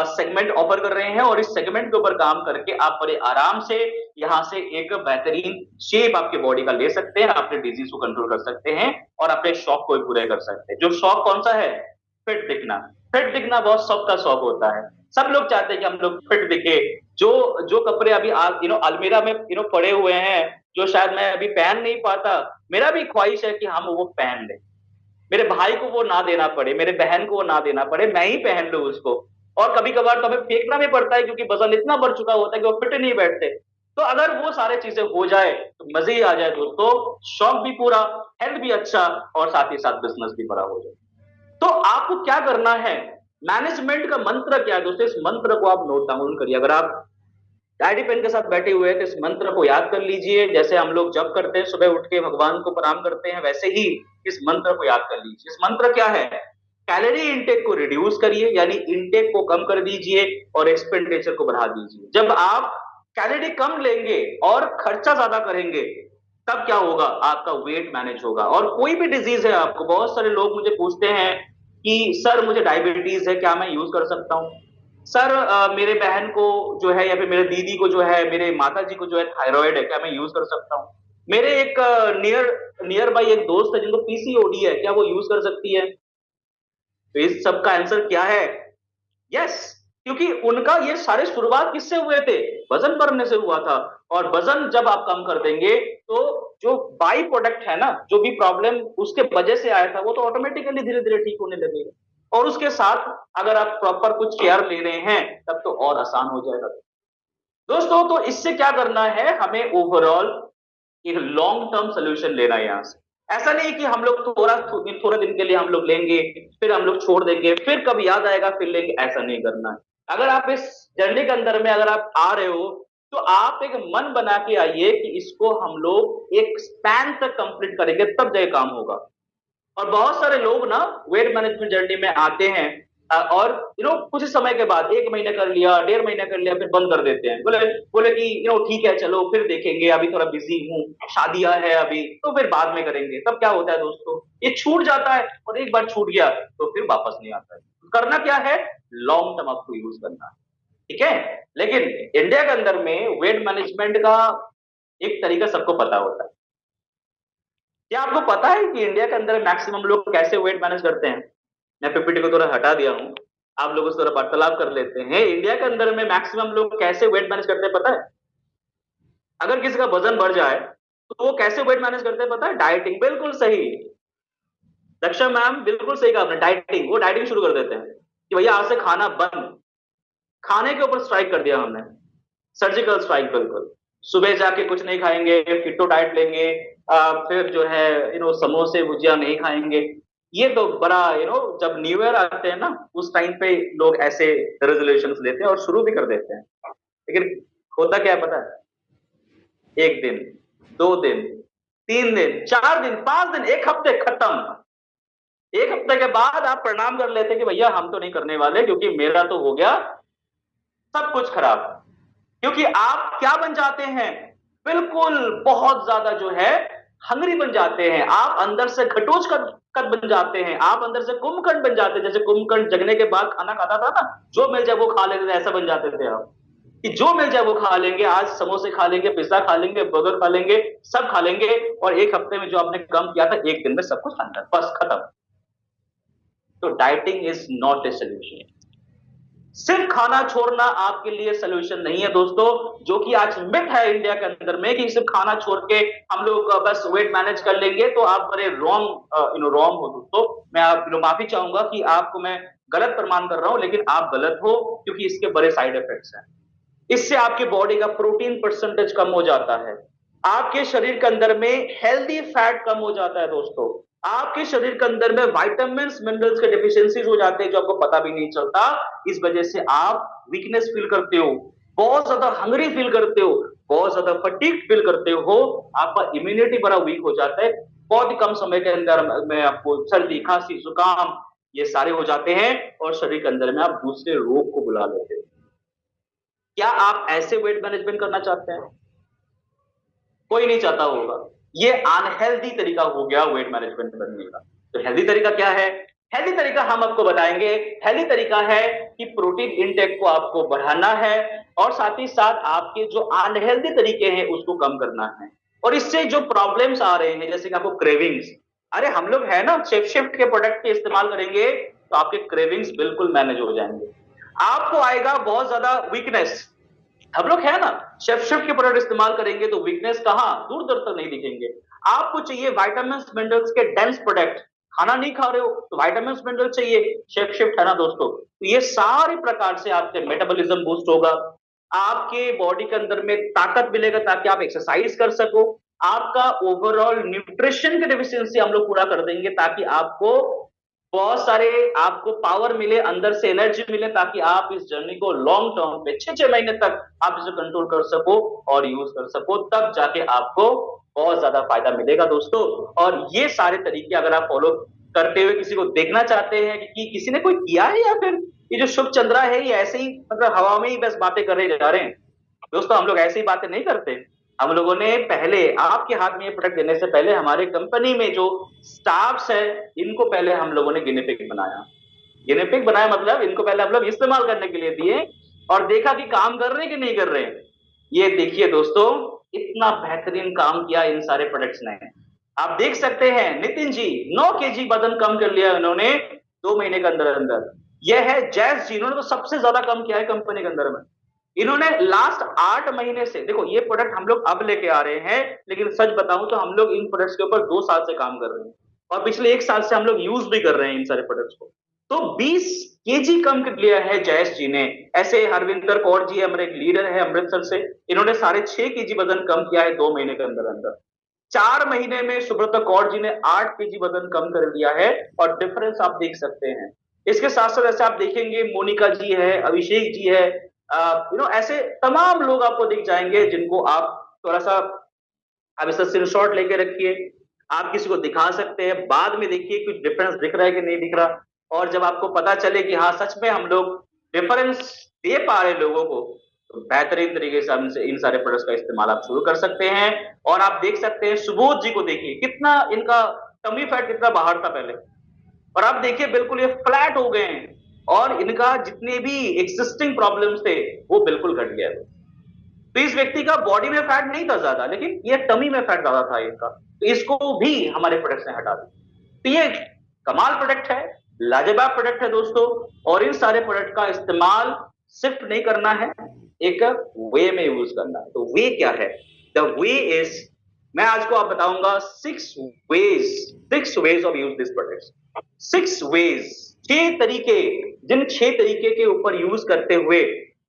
सेगमेंट ऑफर कर रहे हैं, और इस सेगमेंट के ऊपर काम करके आप बड़े आराम से यहां से एक बेहतरीन शेप आपके बॉडी का ले सकते हैं, अपने डिजीज को कंट्रोल कर सकते हैं, और अपने शौक को भी पूरे कर सकते हैं। जो शौक कौन सा है? फिट दिखना। फिट दिखना बहुत सबका शौक होता है। सब लोग चाहते हैं कि हम लोग फिट दिखे। जो जो कपड़े अभी अलमीरा में पड़े हुए हैं, जो शायद मैं अभी पहन नहीं पाता, मेरा भी ख्वाहिश है कि हम वो पहन ले, मेरे भाई को वो ना देना पड़े, मेरे बहन को वो ना देना पड़े, मैं ही पहन लूं उसको। और कभी कभार तो हमें फेंकना भी पड़ता है क्योंकि वजन इतना बढ़ चुका होता है कि वो फिट नहीं बैठते। तो अगर वो सारे चीजें हो जाए तो मजे ही आ जाए दोस्तों। शौक भी पूरा, हेल्थ भी अच्छा, और साथ ही साथ बिजनेस भी बड़ा हो जाए। तो आपको क्या करना है? मैनेजमेंट का मंत्र क्या है दोस्तों? इस मंत्र को आप नोट डाउन करिए। अगर आप डायरी पेन के साथ बैठे हुए हैं तो इस मंत्र को याद कर लीजिए। जैसे हम लोग जप करते हैं, सुबह उठ के भगवान को प्रणाम करते हैं, वैसे ही इस मंत्र को याद कर लीजिए। इस मंत्र क्या है? कैलोरी इंटेक को रिड्यूस करिए, यानी इंटेक को कम कर दीजिए और एक्सपेंडिचर को बढ़ा दीजिए। जब आप कैलोरी कम लेंगे और खर्चा ज्यादा करेंगे, तब क्या होगा? आपका वेट मैनेज होगा। और कोई भी डिजीज है आपको, बहुत सारे लोग मुझे पूछते हैं कि सर मुझे डायबिटीज है, क्या मैं यूज कर सकता हूँ? सर मेरे बहन को जो है, या फिर मेरे दीदी को जो है, मेरे माता जी को जो है थायराइड है, क्या मैं यूज कर सकता हूँ? मेरे एक नियर बाई एक दोस्त है जिनको पीसीओडी है, क्या वो यूज कर सकती है? तो इस सब का आंसर क्या है? यस। क्योंकि उनका ये सारे शुरुआत किससे हुए थे? वजन बढ़ने से हुआ था। और वजन जब आप कम कर देंगे तो जो बाई प्रोडक्ट है ना, जो भी प्रॉब्लम उसके वजह से आया था, वो तो ऑटोमेटिकली धीरे धीरे ठीक होने लगेगा। और उसके साथ अगर आप प्रॉपर कुछ केयर ले रहे हैं तब तो और आसान हो जाएगा दोस्तों। तो इससे क्या करना है, हमें ओवरऑल एक लॉन्ग टर्म सोल्यूशन लेना है यहां से। ऐसा नहीं कि हम लोग थोड़ा दिन के लिए हम लोग लेंगे, फिर हम लोग छोड़ देंगे, फिर कब याद आएगा फिर लेंगे, ऐसा नहीं करना है। अगर आप इस जर्नी के अंदर में अगर आप आ रहे हो, तो आप एक मन बना के आइए कि इसको हम लोग एक स्पैन तक कंप्लीट करेंगे, तब जाए काम होगा। और बहुत सारे लोग ना वेट मैनेजमेंट जर्नी में आते हैं, और कुछ समय के बाद 1 महीने कर लिया, 1.5 महीने कर लिया, फिर बंद कर देते हैं। बोले बोले कि ठीक है चलो फिर देखेंगे, अभी थोड़ा बिजी हूँ, शादियां है अभी, तो फिर बाद में करेंगे। तब क्या होता है दोस्तों, ये छूट जाता है, और एक बार छूट गया तो फिर वापस नहीं आता है। करना क्या है? लॉन्ग टर्म आपको यूज करना है, ठीक है। लेकिन इंडिया के अंदर में वेट मैनेजमेंट का एक तरीका सबको पता होता है। क्या आपको पता है कि इंडिया के अंदर मैक्सिमम लोग कैसे वेट मैनेज करते हैं? मैं पीपीटी को थोड़ा हटा दिया हूं, आप लोगों से थोड़ा वार्तालाप कर लेते हैं। इंडिया के अंदर में मैक्सिमम लोग कैसे वेट मैनेज करते हैं पता है? अगर किसी का वजन बढ़ जाए तो वो कैसे वेट मैनेज करते हैं पता है? डाइटिंग। बिल्कुल सही दक्षा मैम, बिल्कुल सही कहा आपने, डाइटिंग। वो डाइटिंग शुरू कर देते हैं कि भैया आज से खाना बंद, खाने के ऊपर स्ट्राइक कर दिया हमने, सर्जिकल स्ट्राइक। बिल्कुल सुबह जाके कुछ नहीं खाएंगे, किटो डाइट लेंगे, फिर जो है समोसे भुजिया नहीं खाएंगे। ये तो बड़ा जब न्यू ईयर आते हैं ना, उस टाइम पे लोग ऐसे रेजोल्यूशंस लेते हैं और शुरू भी कर देते हैं। लेकिन होता क्या है पता है? एक दिन, 2 दिन, 3 दिन, 4 दिन, 5 दिन, एक हफ्ते खत्म। एक हफ्ते के बाद आप प्रणाम कर लेते कि भैया हम तो नहीं करने वाले, क्योंकि मेरा तो हो गया सब कुछ खराब। क्योंकि आप क्या बन जाते हैं? बिल्कुल बहुत ज्यादा जो है हंगरी बन जाते हैं। आप अंदर से घटोच कद बन जाते हैं। आप अंदर से कुंभकर्ण बन जाते हैं। जैसे कुंभकर्ण जगने के बाद खाना खाता था ना, जो मिल जाए वो खा लेते थे, ऐसा बन जाते थे आप कि जो मिल जाए वो खा लेंगे। आज समोसे खा लेंगे, पिज्जा खा लेंगे, बर्गर खा लेंगे, सब खा लेंगे, और एक हफ्ते में जो आपने कम किया था, एक दिन में सब कुछ अंदर बस खत्म। तो dieting is not a solution. सिर्फ खाना छोड़ना आपके लिए सोल्यूशन नहीं है दोस्तों, जो कि आज मिथ है इंडिया के अंदर में कि सिर्फ खाना छोड़ के हम लोग बस वेट मैनेज कर लेंगे। तो आप बड़े रॉन्ग हो दोस्तों। मैं आप माफी चाहूंगा कि आपको मैं गलत प्रमाण कर रहा हूं, लेकिन आप गलत हो, क्योंकि इसके बड़े साइड इफेक्ट्स हैं। इससे आपके बॉडी का प्रोटीन परसेंटेज कम हो जाता है। आपके शरीर के अंदर में हेल्दी फैट कम हो जाता है दोस्तों। आपके शरीर के अंदर में विटामिन मिनरल्स के डिफिशियंसीज हो जाते हैं, जो आपको पता भी नहीं चलता। इस वजह से आप वीकनेस फील करते हो, बहुत ज्यादा हंगरी फील करते हो, बहुत ज्यादा फटीग फील करते हो। आपका इम्यूनिटी बड़ा वीक हो जाता है। बहुत ही कम समय के अंदर में आपको सर्दी, खांसी, जुकाम ये सारे हो जाते हैं, और शरीर के अंदर में आप दूसरे रोग को बुला लेते हो। क्या आप ऐसे वेट मैनेजमेंट करना चाहते हैं? कोई नहीं चाहता होगा। ये अनहेल्दी तरीका हो गया वेट मैनेजमेंट करने का। तो हेल्दी तरीका क्या है? हेल्दी तरीका हम आपको बताएंगे। हेल्दी तरीका है कि प्रोटीन इंटेक को आपको बढ़ाना है, और साथ ही साथ आपके जो अनहेल्दी तरीके हैं उसको कम करना है। और इससे जो प्रॉब्लम्स आ रहे हैं, जैसे कि आपको क्रेविंग्स, अरे हम लोग है ना शेफ शिफ्ट के प्रोडक्ट के इस्तेमाल करेंगे तो आपके क्रेविंग्स बिल्कुल मैनेज हो जाएंगे। आपको आएगा बहुत ज्यादा वीकनेस। हम लोग है ना शेफ शिफ्ट के प्रोडक्ट इस्तेमाल करेंगे तो वीकनेस कहां, दूर दूर तक नहीं दिखेंगे। आपको चाहिए विटामिन मिनरल्स के डेंस प्रोडक्ट। खाना नहीं खा रहे हो तो विटामिन मिनरल चाहिए, शेफ शिफ्ट है ना दोस्तों। तो ये सारे प्रकार से आपके मेटाबॉलिज्म बूस्ट होगा, आपके बॉडी के अंदर में ताकत मिलेगा ताकि आप एक्सरसाइज कर सको। आपका ओवरऑल न्यूट्रिशन की डेफिशिएंसी हम लोग पूरा कर देंगे, ताकि आपको बहुत सारे आपको पावर मिले, अंदर से एनर्जी मिले, ताकि आप इस जर्नी को लॉन्ग टर्म पे 6-6 महीने तक आप इसे कंट्रोल कर सको और यूज कर सको। तब जाके आपको बहुत ज्यादा फायदा मिलेगा दोस्तों। और ये सारे तरीके अगर आप फॉलो करते हुए किसी को देखना चाहते हैं कि किसी ने कोई किया है, या फिर ये जो शुभ चंद्रा है ये ऐसे ही मतलब हवा में ही बस बातें कर रहे जा रहे हैं, दोस्तों हम लोग ऐसी बातें नहीं करते। हम लोगों ने पहले आपके हाथ में ये प्रोडक्ट देने से पहले हमारे कंपनी में जो स्टाफ्स है इनको पहले हम लोगों ने गिनी पिग बनाया। गिनी पिग बनाया मतलब इनको पहले हम लोग इस्तेमाल करने के लिए दिए, और देखा कि काम कर रहे हैं कि नहीं कर रहे हैं। ये देखिए दोस्तों, इतना बेहतरीन काम किया इन सारे प्रोडक्ट्स ने। आप देख सकते हैं नितिन जी 9 kg वजन कम कर लिया उन्होंने 2 महीने के अंदर अंदर। यह है जैस जी, इन्होंने तो सबसे ज्यादा कम किया है कंपनी के अंदर में। इन्होंने लास्ट 8 महीने से, देखो ये प्रोडक्ट हम लोग अब लेके आ रहे हैं, लेकिन सच बताऊं तो हम लोग इन प्रोडक्ट्स के ऊपर 2 साल से काम कर रहे हैं, और पिछले 1 साल से हम लोग यूज भी कर रहे हैं इन सारे प्रोडक्ट्स को। तो 20 kg कम कर लिया है जयेश जी ने। ऐसे हरविंदर कौर जी हमारे एक लीडर है अमृतसर से, इन्होंने 6.5 kg वजन कम किया है 2 महीने के अंदर अंदर। 4 महीने में सुब्रता कौर जी ने 8 kg वजन कम कर लिया है, और डिफरेंस आप देख सकते हैं। इसके साथ साथ ऐसे आप देखेंगे मोनिका जी है, अभिषेक जी है, ऐसे तमाम लोग आपको दिख जाएंगे जिनको आप थोड़ा सा आप इसका स्क्रीनशॉट लेके रखिए, आप किसी को दिखा सकते हैं, बाद में देखिए कुछ डिफरेंस दिख रहा है कि नहीं दिख रहा। और जब आपको पता चले कि हाँ सच में हम लोग डिफरेंस दे पा रहे लोगों को, तो बेहतरीन तरीके से हम इन सारे प्रोडक्ट्स का इस्तेमाल आप शुरू कर सकते हैं। और आप देख सकते हैं सुबोध जी को, देखिए कितना इनका टमी फैट कितना बाहर था पहले, और आप देखिए बिल्कुल ये फ्लैट हो गए हैं, और इनका जितने भी एक्सिस्टिंग प्रॉब्लम्स थे वो बिल्कुल घट गया। तो इस व्यक्ति का बॉडी में फैट नहीं था ज्यादा, लेकिन ये टमी में फैट ज्यादा था इनका, तो इसको भी हमारे प्रोडक्ट से हटा दिया। तो ये कमाल प्रोडक्ट है, लाजवाब प्रोडक्ट है दोस्तों। और इन सारे प्रोडक्ट का इस्तेमाल सिर्फ नहीं करना है, एक वे में यूज करना है। तो वे क्या है? द वे इज, मैं आज को आप बताऊंगा 6 ways of use this product. 6 ways, 6 तरीके, जिन 6 तरीके के ऊपर यूज करते हुए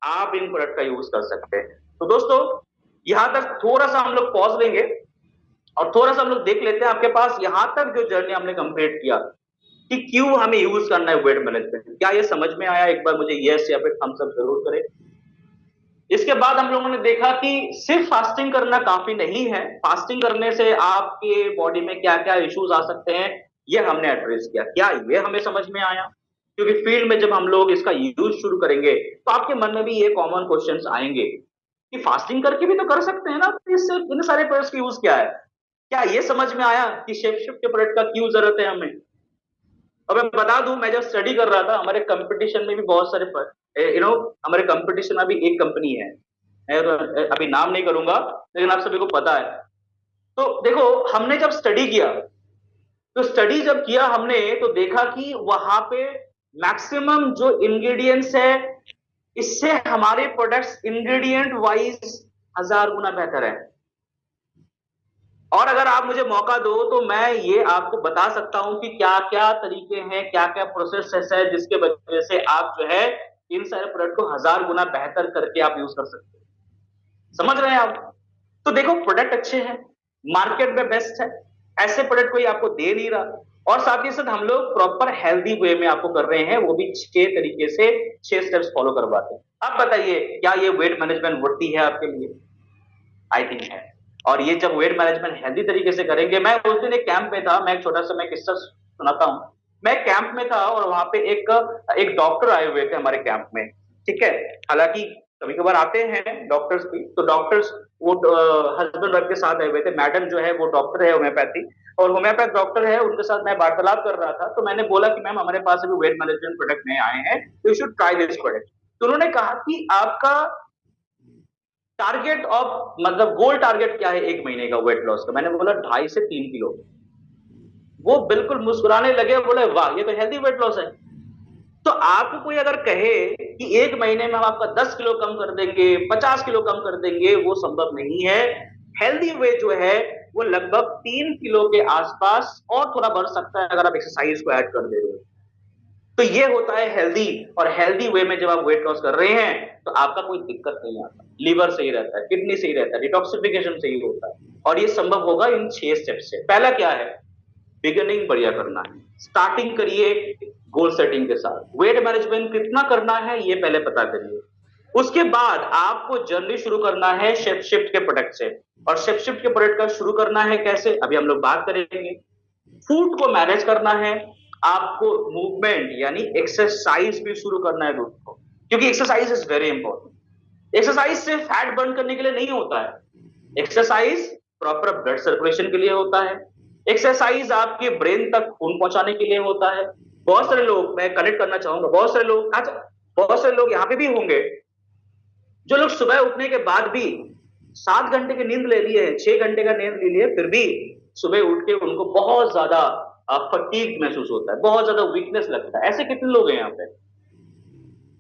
आप इन प्रोडक्ट का यूज कर सकते हैं। तो दोस्तों यहां तक थोड़ा सा हम लोग पॉज लेंगे, और थोड़ा सा हम लोग देख लेते हैं आपके पास यहां तक जो जर्नी हमने कंप्लीट किया कि क्यों हमें यूज करना है वेट मैनेजमेंट। क्या ये समझ में आया? एक बार मुझे यस या फिर थम्स अप जरूर करें। इसके बाद हम लोगों ने देखा कि सिर्फ फास्टिंग करना काफी नहीं है, फास्टिंग करने से आपके बॉडी में क्या क्या इश्यूज आ सकते हैं ये हमने एड्रेस किया। क्या ये हमें समझ में आया? क्योंकि फील्ड में जब हम लोग इसका यूज शुरू करेंगे तो आपके मन में भी ये कॉमन क्वेश्चंस आएंगे कि फास्टिंग करके भी तो कर सकते हैं ना, तो इससे इन सारे प्रोडक्ट्स का यूज क्या है? क्या ये समझ में आया कि शेप शिफ्ट के प्रोडक्ट का क्यों जरूरत है हमें? अब मैं बता दूं, मैं जब स्टडी कर रहा था हमारे कंपटीशन में भी बहुत सारे हमारे कंपटीशन में भी एक कंपनी है, मैं तो अभी नाम नहीं करूंगा लेकिन आप सभी को पता है। तो देखो हमने जब स्टडी किया, तो स्टडी जब किया हमने तो देखा कि वहां पे मैक्सिमम जो इंग्रेडिएंट्स है इससे हमारे प्रोडक्ट्स इंग्रेडिएंट वाइज 1000 गुना बेहतर है। और अगर आप मुझे मौका दो तो मैं ये आपको बता सकता हूं कि क्या क्या तरीके हैं, क्या क्या प्रोसेस है जिसके वजह से आप जो है इन सारे प्रोडक्ट को 1000 गुना बेहतर करके आप यूज कर सकते हैं। समझ रहे हैं आप? तो देखो प्रोडक्ट अच्छे हैं, मार्केट में बेस्ट है, ऐसे प्रोडक्ट कोई आपको दे नहीं रहा, और साथ ही साथ हम लोग प्रॉपर हेल्दी वे में आपको कर रहे हैं, वो भी 6 तरीके से 6 स्टेप्स फॉलो करवाते हैं। अब बताइए क्या ये वेट मैनेजमेंट वर्ती है आपके लिए? आई थिंक है। और ये जब वेट मैनेजमेंट हेल्दी तरीके से करेंगे, मैं उस दिन एक कैंप में था, मैं एक छोटा सा मैं किस्सा सुनाता हूँ। मैं कैंप में था और वहां पे एक डॉक्टर आए हुए थे हमारे कैंप में, ठीक है। हालांकि कभी कभार आते हैं डॉक्टर्स भी, तो डॉक्टर्स वो हस्बैंड वाइफ के साथ आए हुए थे। मैडम जो है वो डॉक्टर है होम्योपैथी, और होम्योपैथ डॉक्टर है, उनके साथ मैं वार्तालाप कर रहा था। तो मैंने बोला कि मैम हमारे पास अभी वेट मैनेजमेंट प्रोडक्ट नए आए हैं, you should try this product. तो उन्होंने कहा कि आपका टारगेट ऑफ मतलब गोल टारगेट क्या है 1 महीने का वेट लॉस का? मैंने बोला 2.5 से 3 किलो। वो बिल्कुल मुस्कुराने लगे, बोले वाह ये तो हेल्दी वेट लॉस है। तो आपको कोई अगर कहे कि 1 महीने में हम आपका 10 किलो कम कर देंगे, 50 किलो कम कर देंगे, वो संभव नहीं है। हेल्दी वे जो है वो लगभग 3 किलो के आसपास और थोड़ा बढ़ सकता है अगर आप एक्सरसाइज को ऐड कर दे रहे हो। तो ये होता है हेल्दी, और हेल्दी वे में जब आप वेट लॉस कर रहे हैं तो आपका कोई दिक्कत नहीं आता, लीवर सही रहता है, किडनी सही रहता है, डिटॉक्सिफिकेशन सही होता है, और ये संभव होगा इन 6 स्टेप से। पहला क्या है? बिगिनिंग बढ़िया करना है, स्टार्टिंग करिए गोल सेटिंग के साथ। वेट मैनेजमेंट कितना करना है ये पहले पता करिए। उसके बाद आपको जर्नी शुरू करना है शेप शिफ्ट के प्रोडक्ट से, और शेप शिफ्ट के प्रोडक्ट का शुरू करना है कैसे अभी हम लोग बात करेंगे। फूड को मैनेज करना है, आपको मूवमेंट यानी एक्सरसाइज भी शुरू करना है दोस्तों, क्योंकि exercise is very important. Exercise सिर्फ फैट बर्न करने के लिए नहीं होता है, एक्सरसाइज प्रॉपर ब्लड सर्कुलेशन के लिए होता है, एक्सरसाइज आपके ब्रेन तक खून पहुंचाने के लिए होता है। बहुत सारे लोग, मैं कनेक्ट करना चाहूंगा, बहुत सारे लोग यहाँ पे भी होंगे जो लोग सुबह उठने के बाद भी 7 घंटे की नींद ले लिए, 6 घंटे का नींद ले लिए, फिर भी सुबह उठ के उनको बहुत ज्यादा फटीग महसूस होता है, बहुत ज्यादा वीकनेस लगता है। ऐसे कितने लोग हैं यहाँ पे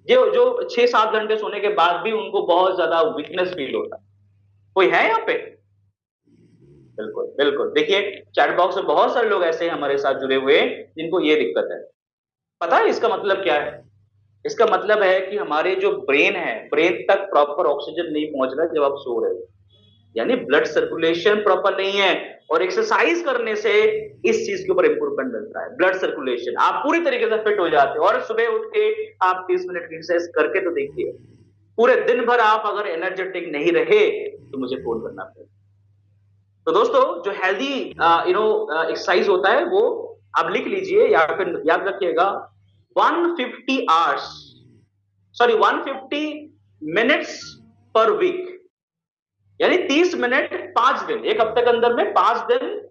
जो जो 6-7 घंटे सोने के बाद भी उनको बहुत ज्यादा वीकनेस फील होता है? कोई है यहाँ पे? बिल्कुल बिल्कुल। देखिए चैट बॉक्स में बहुत सारे लोग ऐसे हैं हमारे साथ जुड़े हुए जिनको ये दिक्कत है। पता है इसका मतलब क्या है? इसका मतलब है कि हमारे जो ब्रेन है, ब्रेन तक प्रॉपर ऑक्सीजन नहीं पहुंच रहा है जब आप सो रहे हो, यानी ब्लड सर्कुलेशन प्रॉपर नहीं है। और एक्सरसाइज करने से इस चीज के ऊपर इंप्रूवमेंट मिलता है, ब्लड सर्कुलेशन, आप पूरी तरीके से फिट हो जाते हो। और सुबह उठ के आप 30 मिनट की एक्सरसाइज करके तो देखिए, पूरे दिन भर आप अगर एनर्जेटिक नहीं रहे तो मुझे फोन करना पड़ेगा। तो दोस्तों जो हेल्दी एक्सरसाइज होता है वो आप लिख लीजिए या फिर याद रखिएगा, 150 मिनट्स पर वीक, यानी 30 मिनट 5 दिन, एक हफ्ते के अंदर में 5 दिन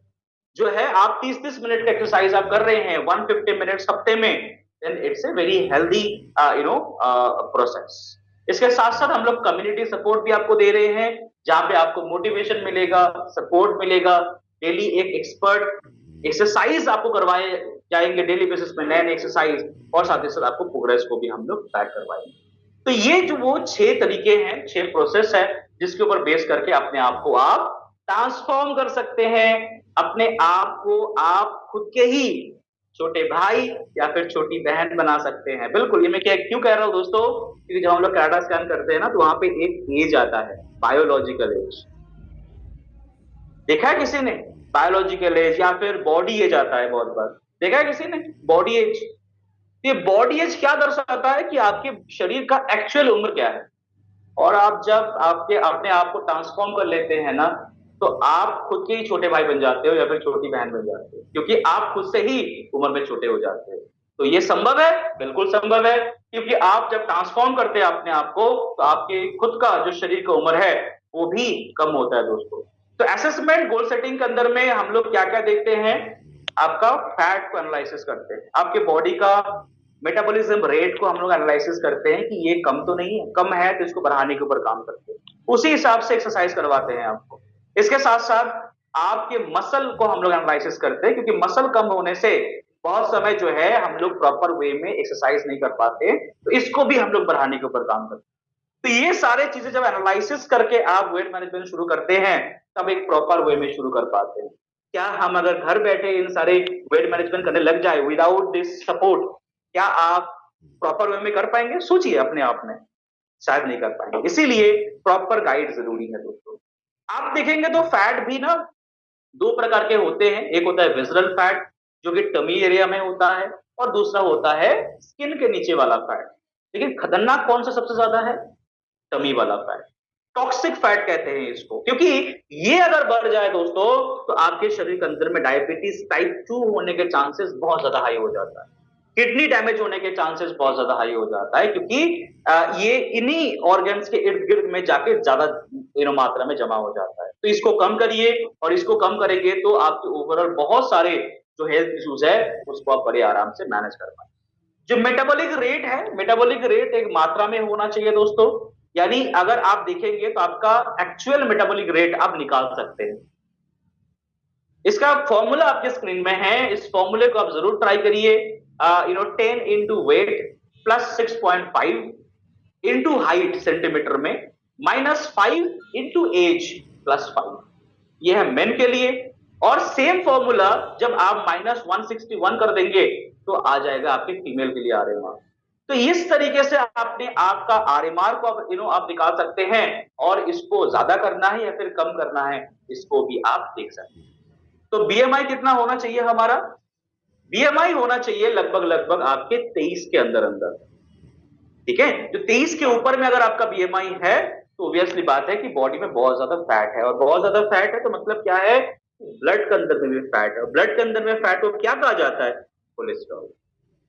जो है आप 30-30 मिनट का एक्सरसाइज आप कर रहे हैं 150 मिनट्स हफ्ते में, then it's a very healthy process. इसके साथ साथ हम लोग कम्युनिटी सपोर्ट भी आपको दे रहे हैं, जहां पे आपको मोटिवेशन मिलेगा, सपोर्ट मिलेगा, डेली एक एक्सपर्ट एक्सरसाइज आपको करवाए जाएंगे डेली बेसिस पे, नए नए एक्सरसाइज, और साथ ही साथ आपको प्रोग्रेस को भी हम लोग ट्रैक करवाएंगे। तो ये जो वो 6 तरीके हैं, 6 प्रोसेस है जिसके ऊपर बेस करके अपने आप को आप ट्रांसफॉर्म कर सकते हैं, अपने आप को आप खुद के ही छोटे भाई या फिर छोटी बहन बना सकते हैं। बिल्कुल, ये मैं क्यों कह रहा हूं दोस्तों, क्योंकि जब हम लोग कैराटा स्कैन करते हैं ना तो वहां पे एक एज आता है, बायोलॉजिकल एज। देखा है किसी ने? बायोलॉजिकल एज या फिर बॉडी एज आता है, बहुत बार देखा है किसी ने बॉडी एज। ये बॉडी एज क्या दर्शाता है कि आपके शरीर का एक्चुअल उम्र क्या है। और आप जब आपके अपने आप को ट्रांसफॉर्म कर लेते हैं ना, तो आप खुद के ही छोटे भाई बन जाते हो या फिर छोटी बहन बन जाते हो, क्योंकि आप खुद से ही उम्र में छोटे हो जाते हो। तो ये संभव है, बिल्कुल संभव है, क्योंकि आप जब ट्रांसफॉर्म करते हैं अपने आप को, तो आपके खुद का जो शरीर का उम्र है वो भी कम होता है दोस्तों। तो असेसमेंट गोल सेटिंग के अंदर में हम लोग क्या क्या देखते हैं, आपका फैट को एनालिसिस करते हैं, आपके बॉडी का मेटाबॉलिज्म रेट को हम लोग एनालिसिस करते हैं कि ये कम तो नहीं है, कम है तो इसको बढ़ाने के ऊपर काम करते हैं, उसी हिसाब से एक्सरसाइज करवाते हैं आपको। इसके साथ साथ आपके मसल को हम लोग एनालिसिस करते हैं, क्योंकि मसल कम होने से बहुत समय जो है हम लोग प्रॉपर वे में एक्सरसाइज नहीं कर पाते, तो इसको भी हम लोग बढ़ाने के ऊपर काम करते हैं। तो ये सारे चीजें जब एनालिसिस करके आप वेट मैनेजमेंट शुरू करते हैं, तब एक प्रॉपर वे में शुरू कर पाते हैं। क्या हम अगर घर बैठे इन सारे वेट मैनेजमेंट करने लग जाए विदाउट दिस सपोर्ट, क्या आप प्रॉपर वे में कर पाएंगे? सोचिए अपने आप में, शायद नहीं कर पाएंगे। इसीलिए प्रॉपर गाइड जरूरी है दोस्तों। आप देखेंगे तो फैट भी ना दो प्रकार के होते हैं, एक होता है विजरल फैट जो कि टमी एरिया में होता है, और दूसरा होता है स्किन के नीचे वाला फैट। लेकिन खतरनाक कौन सा सबसे ज्यादा है? टमी वाला फैट, टॉक्सिक फैट कहते हैं इसको, क्योंकि ये अगर बढ़ जाए दोस्तों तो आपके शरीर के अंदर में डायबिटीज टाइप 2 होने के चांसेस बहुत ज्यादा हाई हो जाता है, किडनी डैमेज होने के चांसेस बहुत ज्यादा हाई हो जाता है, क्योंकि ये इन्हीं ऑर्गन्स के इर्द गिर्द में जाके ज्यादा मात्रा में जमा हो जाता है। तो इसको कम करिए, और इसको कम करेंगे तो आपके ओवरऑल बहुत सारे जो हेल्थ इश्यूज है उसको आप बड़े आराम से मैनेज कर पाए। जो मेटाबॉलिक रेट है, मेटाबॉलिक रेट एक मात्रा में होना चाहिए दोस्तों, यानी अगर आप देखेंगे तो आपका एक्चुअल मेटाबॉलिक रेट आप निकाल सकते हैं। इसका फॉर्मूला आपके स्क्रीन में है, इस फॉर्मूले को आप जरूर ट्राई करिए। 10 into weight plus 6.5 into height centimetre में माइनस 5 इंटू एज प्लस 5, ये है मेन के लिए। और सेम फॉर्मूला जब आप माइनस 161 कर देंगे तो आ जाएगा आपके फीमेल के लिए आरएमआर। तो इस तरीके से आपने आपका आरएमआर को आप निकाल सकते हैं, और इसको ज्यादा करना है या फिर कम करना है इसको भी आप देख सकते हैं। तो बीएमआई कितना होना चाहिए हमारा? बीएमआई होना चाहिए लगभग लगभग आपके 23 के अंदर अंदर, ठीक है। तो 23 के ऊपर में अगर आपका बीएमआई है तो ऑब्वियसली बात है कि बॉडी में बहुत ज्यादा फैट है, और बहुत ज्यादा फैट है तो मतलब क्या है, ब्लड के अंदर में भी फैट है, और ब्लड के अंदर में फैट को क्या कहा जाता है? कोलेस्ट्रॉल।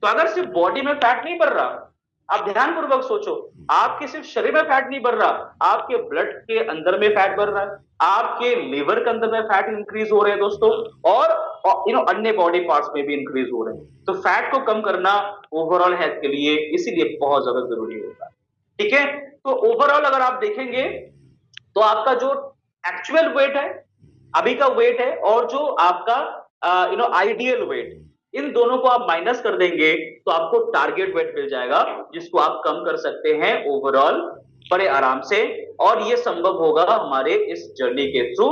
तो अगर सिर्फ बॉडी में फैट नहीं बढ़ रहा, आप ध्यानपूर्वक सोचो, आपके सिर्फ शरीर में फैट नहीं बढ़ रहा, आपके ब्लड के अंदर में फैट बढ़ रहा है, आपके लिवर के अंदर में फैट इंक्रीज हो रहे हैं दोस्तों, और अन्य बॉडी पार्ट्स में भी इंक्रीज हो रहे हैं। तो फैट को कम करना ओवरऑल हेल्थ के लिए इसीलिए बहुत ज्यादा जरूरी होता है, ठीक है। तो ओवरऑल अगर आप देखेंगे तो आपका जो एक्चुअल वेट है, अभी का वेट है, और जो आपका आइडियल वेट, इन दोनों को आप माइनस कर देंगे तो आपको टारगेट वेट मिल जाएगा, जिसको आप कम कर सकते हैं ओवरऑल बड़े आराम से। और ये संभव होगा हमारे इस जर्नी के थ्रू,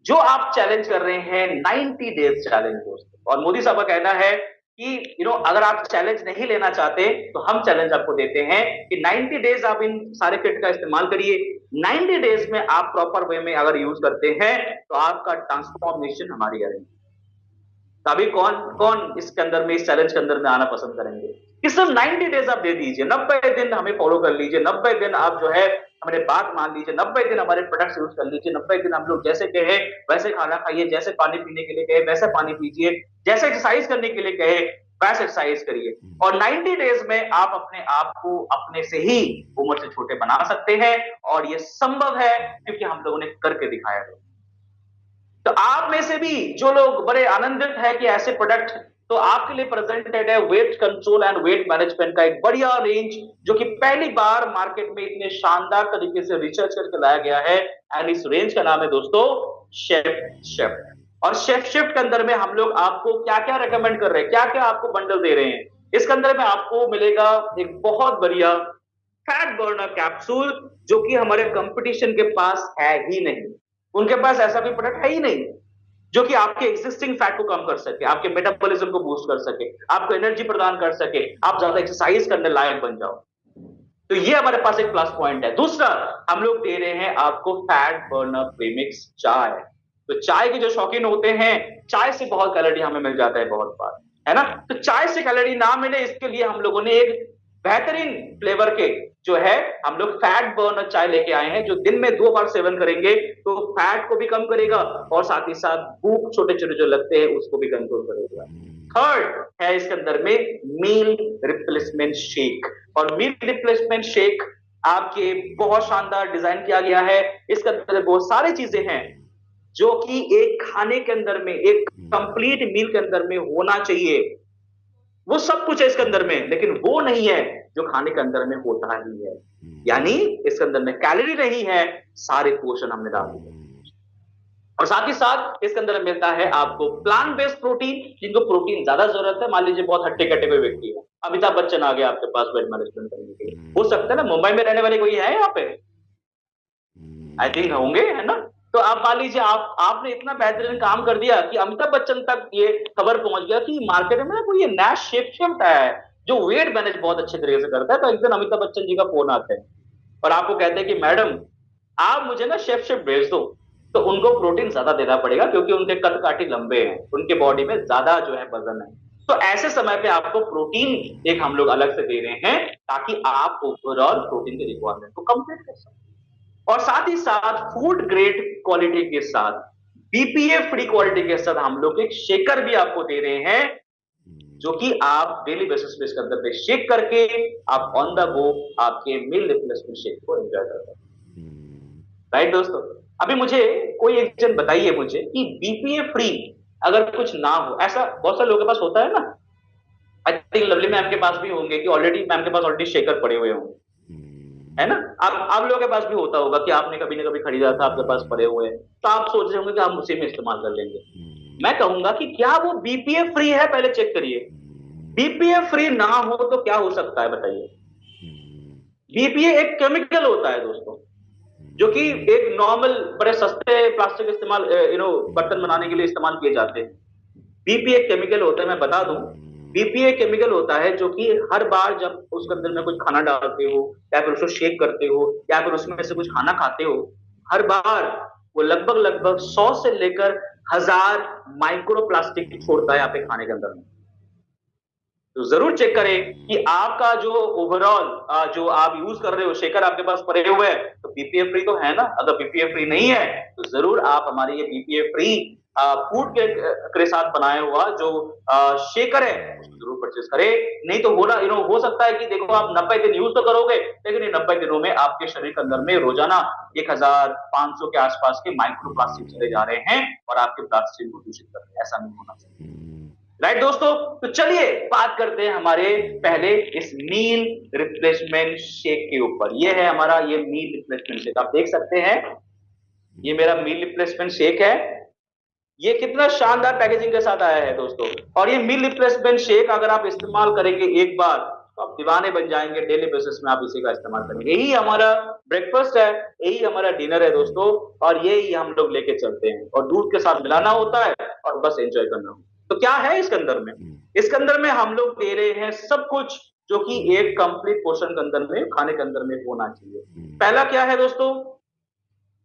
जो आप चैलेंज कर रहे हैं 90 डेज चैलेंज दोस्तों। और मोदी साहब का कहना है कि अगर आप चैलेंज नहीं लेना चाहते तो हम चैलेंज आपको देते हैं कि 90 डेज आप इन सारे किट का इस्तेमाल करिए। 90 डेज में आप प्रॉपर वे में अगर यूज करते हैं तो आपका ट्रांसफॉर्मेशन हमारी गारंटी। अभी कौन कौन इसके अंदर में, इस चैलेंज के अंदर में आना पसंद करेंगे कि सिर्फ 90 डेज आप दे दीजिए, 90 दिन हमें फॉलो कर लीजिए, 90 दिन आप जो है हमारे बात मान लीजिए, 90 दिन हमारे प्रोडक्ट्स यूज कर लीजिए, 90 दिन हम लोग जैसे कहे वैसे खाना खाइए, जैसे पानी पीने के लिए कहे वैसे पानी पीजिए, जैसे एक्सरसाइज करने के लिए कहे वैसे एक्सरसाइज करिए। और 90 डेज में आप अपने आप को अपने से ही उम्र से छोटे बना सकते हैं, और ये संभव है क्योंकि हम लोगों ने करके दिखाया है। तो आप में से भी जो लोग बड़े आनंदित है कि ऐसे प्रोडक्ट, तो आपके लिए प्रेजेंटेड है weight control and weight management का एक बढ़िया रेंज, जो कि पहली बार मार्केट में इतने शानदार तरीके से रिसर्च करके लाया गया है। एंड इस रेंज का नाम है दोस्तों शेफ शिफ्ट। और शेफ शिफ्ट के अंदर में हम लोग आपको क्या क्या रेकमेंड कर रहे हैं, क्या क्या आपको बंडल दे रहे हैं, इसके अंदर में आपको मिलेगा एक बहुत बढ़िया फैट बर्नर कैप्सूल, जो कि हमारे कंपटीशन के पास है ही नहीं। उनके पास ऐसा कोई प्रोडक्ट है ही नहीं जो कि आपके एग्जिस्टिंग फैट को कम कर सके, आपके मेटाबॉलिज्म को बूस्ट कर सके, आपको एनर्जी प्रदान कर सके, आप ज्यादा एक्सरसाइज करने लायक बन जाओ। तो ये हमारे पास एक प्लस पॉइंट है। दूसरा, हम लोग दे रहे हैं आपको फैट बर्नर प्रीमिक्स चाय। तो चाय के जो शौकीन होते हैं, चाय से बहुत कैलोरी हमें मिल जाता है बहुत बार, है ना। तो चाय से कैलोरी ना मिले इसके लिए हम लोगों ने एक बेहतरीन फ्लेवर के जो है हम लोग फैट बर्नर चाय लेके आए हैं, जो दिन में 2 बार सेवन करेंगे तो फैट को भी कम करेगा और साथ ही साथ भूख छोटे छोटे जो लगते हैं उसको भी कंट्रोल करेगा। थर्ड है इसके अंदर में मील रिप्लेसमेंट शेक, और मील रिप्लेसमेंट शेक आपके बहुत शानदार डिजाइन किया गया है। इसके अंदर बहुत सारी चीजें हैं जो कि एक खाने के अंदर में, एक कंप्लीट मील के अंदर में होना चाहिए। वो सब कुछ है इसके अंदर में, लेकिन वो नहीं है जो खाने के अंदर में होता ही है। यानी इसके अंदर में कैलोरी नहीं है, सारे पोषण हमने डाल दिए। और साथ ही साथ इसके अंदर मिलता है आपको प्लांट बेस्ड प्रोटीन, जिनको प्रोटीन ज्यादा जरूरत है। मान लीजिए बहुत हट्टे कट्टे हुए व्यक्ति है, अमिताभ बच्चन आ गया आपके पास वेट मैनेजमेंट करने के लिए, हो सकता है ना मुंबई में रहने वाले कोई है यहाँ पे, आई थिंक होंगे, है ना। तो आप मान लीजिए आपने इतना बेहतरीन काम कर दिया कि अमिताभ बच्चन तक ये खबर पहुंच गया कि मार्केट में ना कोई ये नया शेफ शिफ्ट आया है जो वेट मैनेज बहुत अच्छे तरीके से करता है। तो एक दिन अमिताभ बच्चन जी का फोन आता है और आपको कहते हैं कि मैडम आप मुझे ना शेफ शिफ्ट भेज दो। तो उनको प्रोटीन ज्यादा देना पड़ेगा क्योंकि उनके कद काठी लंबे हैं, उनके बॉडी में ज्यादा जो है वजन है। तो ऐसे समय पे आपको प्रोटीन एक हम लोग अलग से दे रहे हैं ताकि आप ओवरऑल प्रोटीन के रिक्वायरमेंट को कंप्लीट कर सकें। और साथ ही साथ फूड ग्रेड क्वालिटी के साथ, बीपीए फ्री क्वालिटी के साथ हम लोग एक शेकर भी आपको दे रहे हैं जो कि आप डेली बेसिस पे इसके अंदर पे शेक करके आप ऑन द गो आपके मील रिप्लेसमेंट शेक को एंजॉय कर सकते हैं। राइट दोस्तों, अभी मुझे कोई एक जन बताइए मुझे कि बीपीए फ्री अगर कुछ ना हो, ऐसा बहुत सारे लोगों के पास होता है ना, आई थिंक लवली मैम के पास भी होंगे कि ऑलरेडी मैम के पास ऑलरेडी शेकर पड़े हुए होंगे, है ना। आप लोगों के पास भी होता होगा कि आपने कभी ना कभी खरीदा था, आपके पास पड़े हुए हैं, तो आप सोच रहे होंगे कि आप उसी में इस्तेमाल कर लेंगे। मैं कहूंगा कि क्या वो बीपीए फ्री है, पहले चेक करिए। बीपीए फ्री ना हो तो क्या हो सकता है बताइए। बीपीए एक केमिकल होता है दोस्तों, जो कि एक नॉर्मल बड़े सस्ते प्लास्टिक इस्तेमाल बर्तन बनाने के लिए इस्तेमाल किए जाते हैं। बीपीए केमिकल होता है, मैं बता दूं, बीपीए केमिकल होता है जो कि हर बार जब उसके अंदर में कुछ खाना डालते हो या फिर उसको शेक करते हो या फिर उसमें से कुछ खाना खाते हो, हर बार वो लगभग 100 से लेकर 1000 माइक्रो प्लास्टिक छोड़ता है आपके खाने के अंदर में। तो जरूर चेक करें कि आपका जो ओवरऑल जो आप यूज कर रहे हो शेकर आपके पास पड़े हुए हैं तो बीपीए फ्री तो है ना। अगर बीपीए फ्री नहीं है तो जरूर आप हमारे ये बीपीए फ्री फूड के साथ बनाया हुआ जो शेकर है उसको जरूर परचेज करें। नहीं तो हो सकता है कि देखो आप 90 दिन यूज तो करोगे, लेकिन इन 90 दिनों में आपके शरीर के अंदर में रोजाना 1500 के आसपास के माइक्रो प्लास्टिक चले जा रहे हैं और आपके ब्लड स्ट्रीम को दूषित कर रहे हैं। ऐसा नहीं होना चाहिए। राइट दोस्तों, तो चलिए बात करते हैं हमारे पहले इस मील रिप्लेसमेंट शेक के ऊपर। ये है हमारा ये मील रिप्लेसमेंट शेक, आप देख सकते हैं ये मेरा मील रिप्लेसमेंट शेक है। ये कितना शानदार पैकेजिंग के साथ आया है दोस्तों। और ये मील रिप्लेसमेंट शेक अगर आप इस्तेमाल करेंगे एक बार तो आप दीवाने बन जाएंगे। डेली बेसिस में आप इसी का इस्तेमाल करेंगे। यही हमारा ब्रेकफास्ट है, यही हमारा डिनर है दोस्तों, और यही हम लोग लेके चलते हैं और दूध के साथ मिलाना होता है और बस एंजॉय करना होता है। तो क्या है इसके अंदर में? इसके अंदर में हम लोग दे रहे हैं सब कुछ जो कि एक कंप्लीट पोर्शन के अंदर में खाने के अंदर में होना चाहिए। पहला क्या है दोस्तों,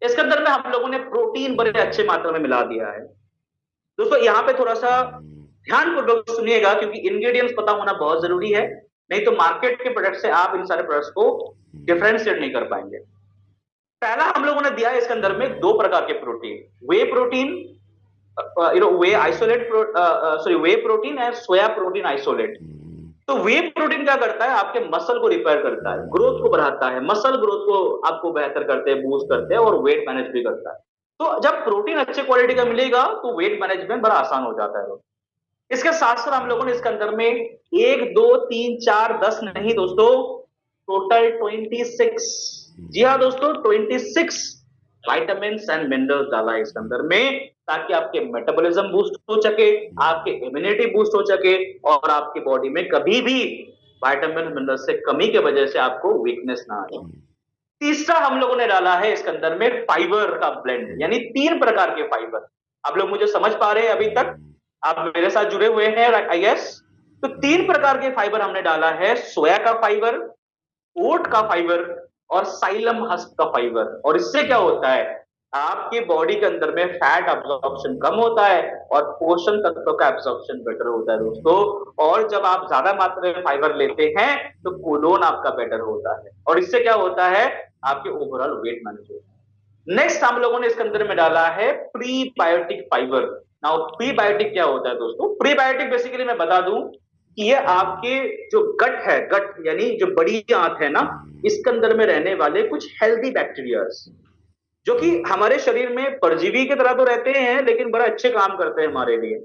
इसके अंदर में हम लोगों ने प्रोटीन बड़े अच्छे मात्रा में मिला दिया है दोस्तों। यहाँ पे थोड़ा सा ध्यानपूर्वक सुनिएगा क्योंकि इंग्रेडिएंट्स पता होना बहुत जरूरी है, नहीं तो मार्केट के प्रोडक्ट से आप इन सारे प्रोडक्ट्स को डिफरेंशिएट नहीं कर पाएंगे। पहला हम लोगों ने दिया है इसके अंदर में 2 प्रकार के protein, way protein way isolate whey protein and soya protein isolate. तो वे प्रोटीन क्या करता है, आपके मसल को रिपेयर करता है, ग्रोथ को बढ़ाता है, मसल ग्रोथ को आपको बेहतर करते हैं, बूस्ट करते हैं और वेट मैनेज भी करता है। तो जब प्रोटीन अच्छे क्वालिटी का मिलेगा तो वेट मैनेजमेंट बड़ा आसान हो जाता है। इसके साथ साथ हम लोगों ने इसके अंदर में 1 2 3 4 10 नहीं दोस्तों, टोटल 26, जी हाँ दोस्तों 26 विटामिन्स एंड मिनरल्स डाला है इसके अंदर में, ताकि आपके मेटाबॉलिज्म बूस्ट हो सके, आपके इम्यूनिटी बूस्ट हो सके और आपकी बॉडी में कभी भी विटामिन मिनरल से कमी के वजह से आपको वीकनेस ना आए। तीसरा हम लोगों ने डाला है इसके अंदर में फाइबर का ब्लेंड, यानी 3 प्रकार के फाइबर। आप लोग मुझे समझ पा रहे हैं अभी तक? आप मेरे साथ जुड़े हुए हैं आई गेस। तो 3 प्रकार के फाइबर हमने डाला है, सोया का फाइबर, ओट का फाइबर और साइलम हस्क का फाइबर। और इससे क्या होता है, आपकी बॉडी के अंदर में फैट अब्जॉर्प्शन कम होता है और पोषण तत्व का एब्जॉर्प्शन बेटर होता है दोस्तों। और जब आप ज्यादा मात्रा में फाइबर लेते हैं तो कोलोन आपका बेटर होता है, और इससे क्या होता है, आपके ओवरऑल वेट मैनेज होता है। नेक्स्ट हम लोगों ने इसके अंदर में डाला है प्रीबायोटिक फाइबर। नाउ प्रीबायोटिक क्या होता है दोस्तों? प्रीबायोटिक बेसिकली मैं बता दूं कि ये आपके जो गट है, गट यानी जो बड़ी आंत है ना, इसके अंदर में रहने वाले कुछ हेल्दी बैक्टीरियाज, जो कि हमारे शरीर में परजीवी की तरह तो रहते हैं लेकिन बड़ा अच्छे काम करते हैं हमारे लिए।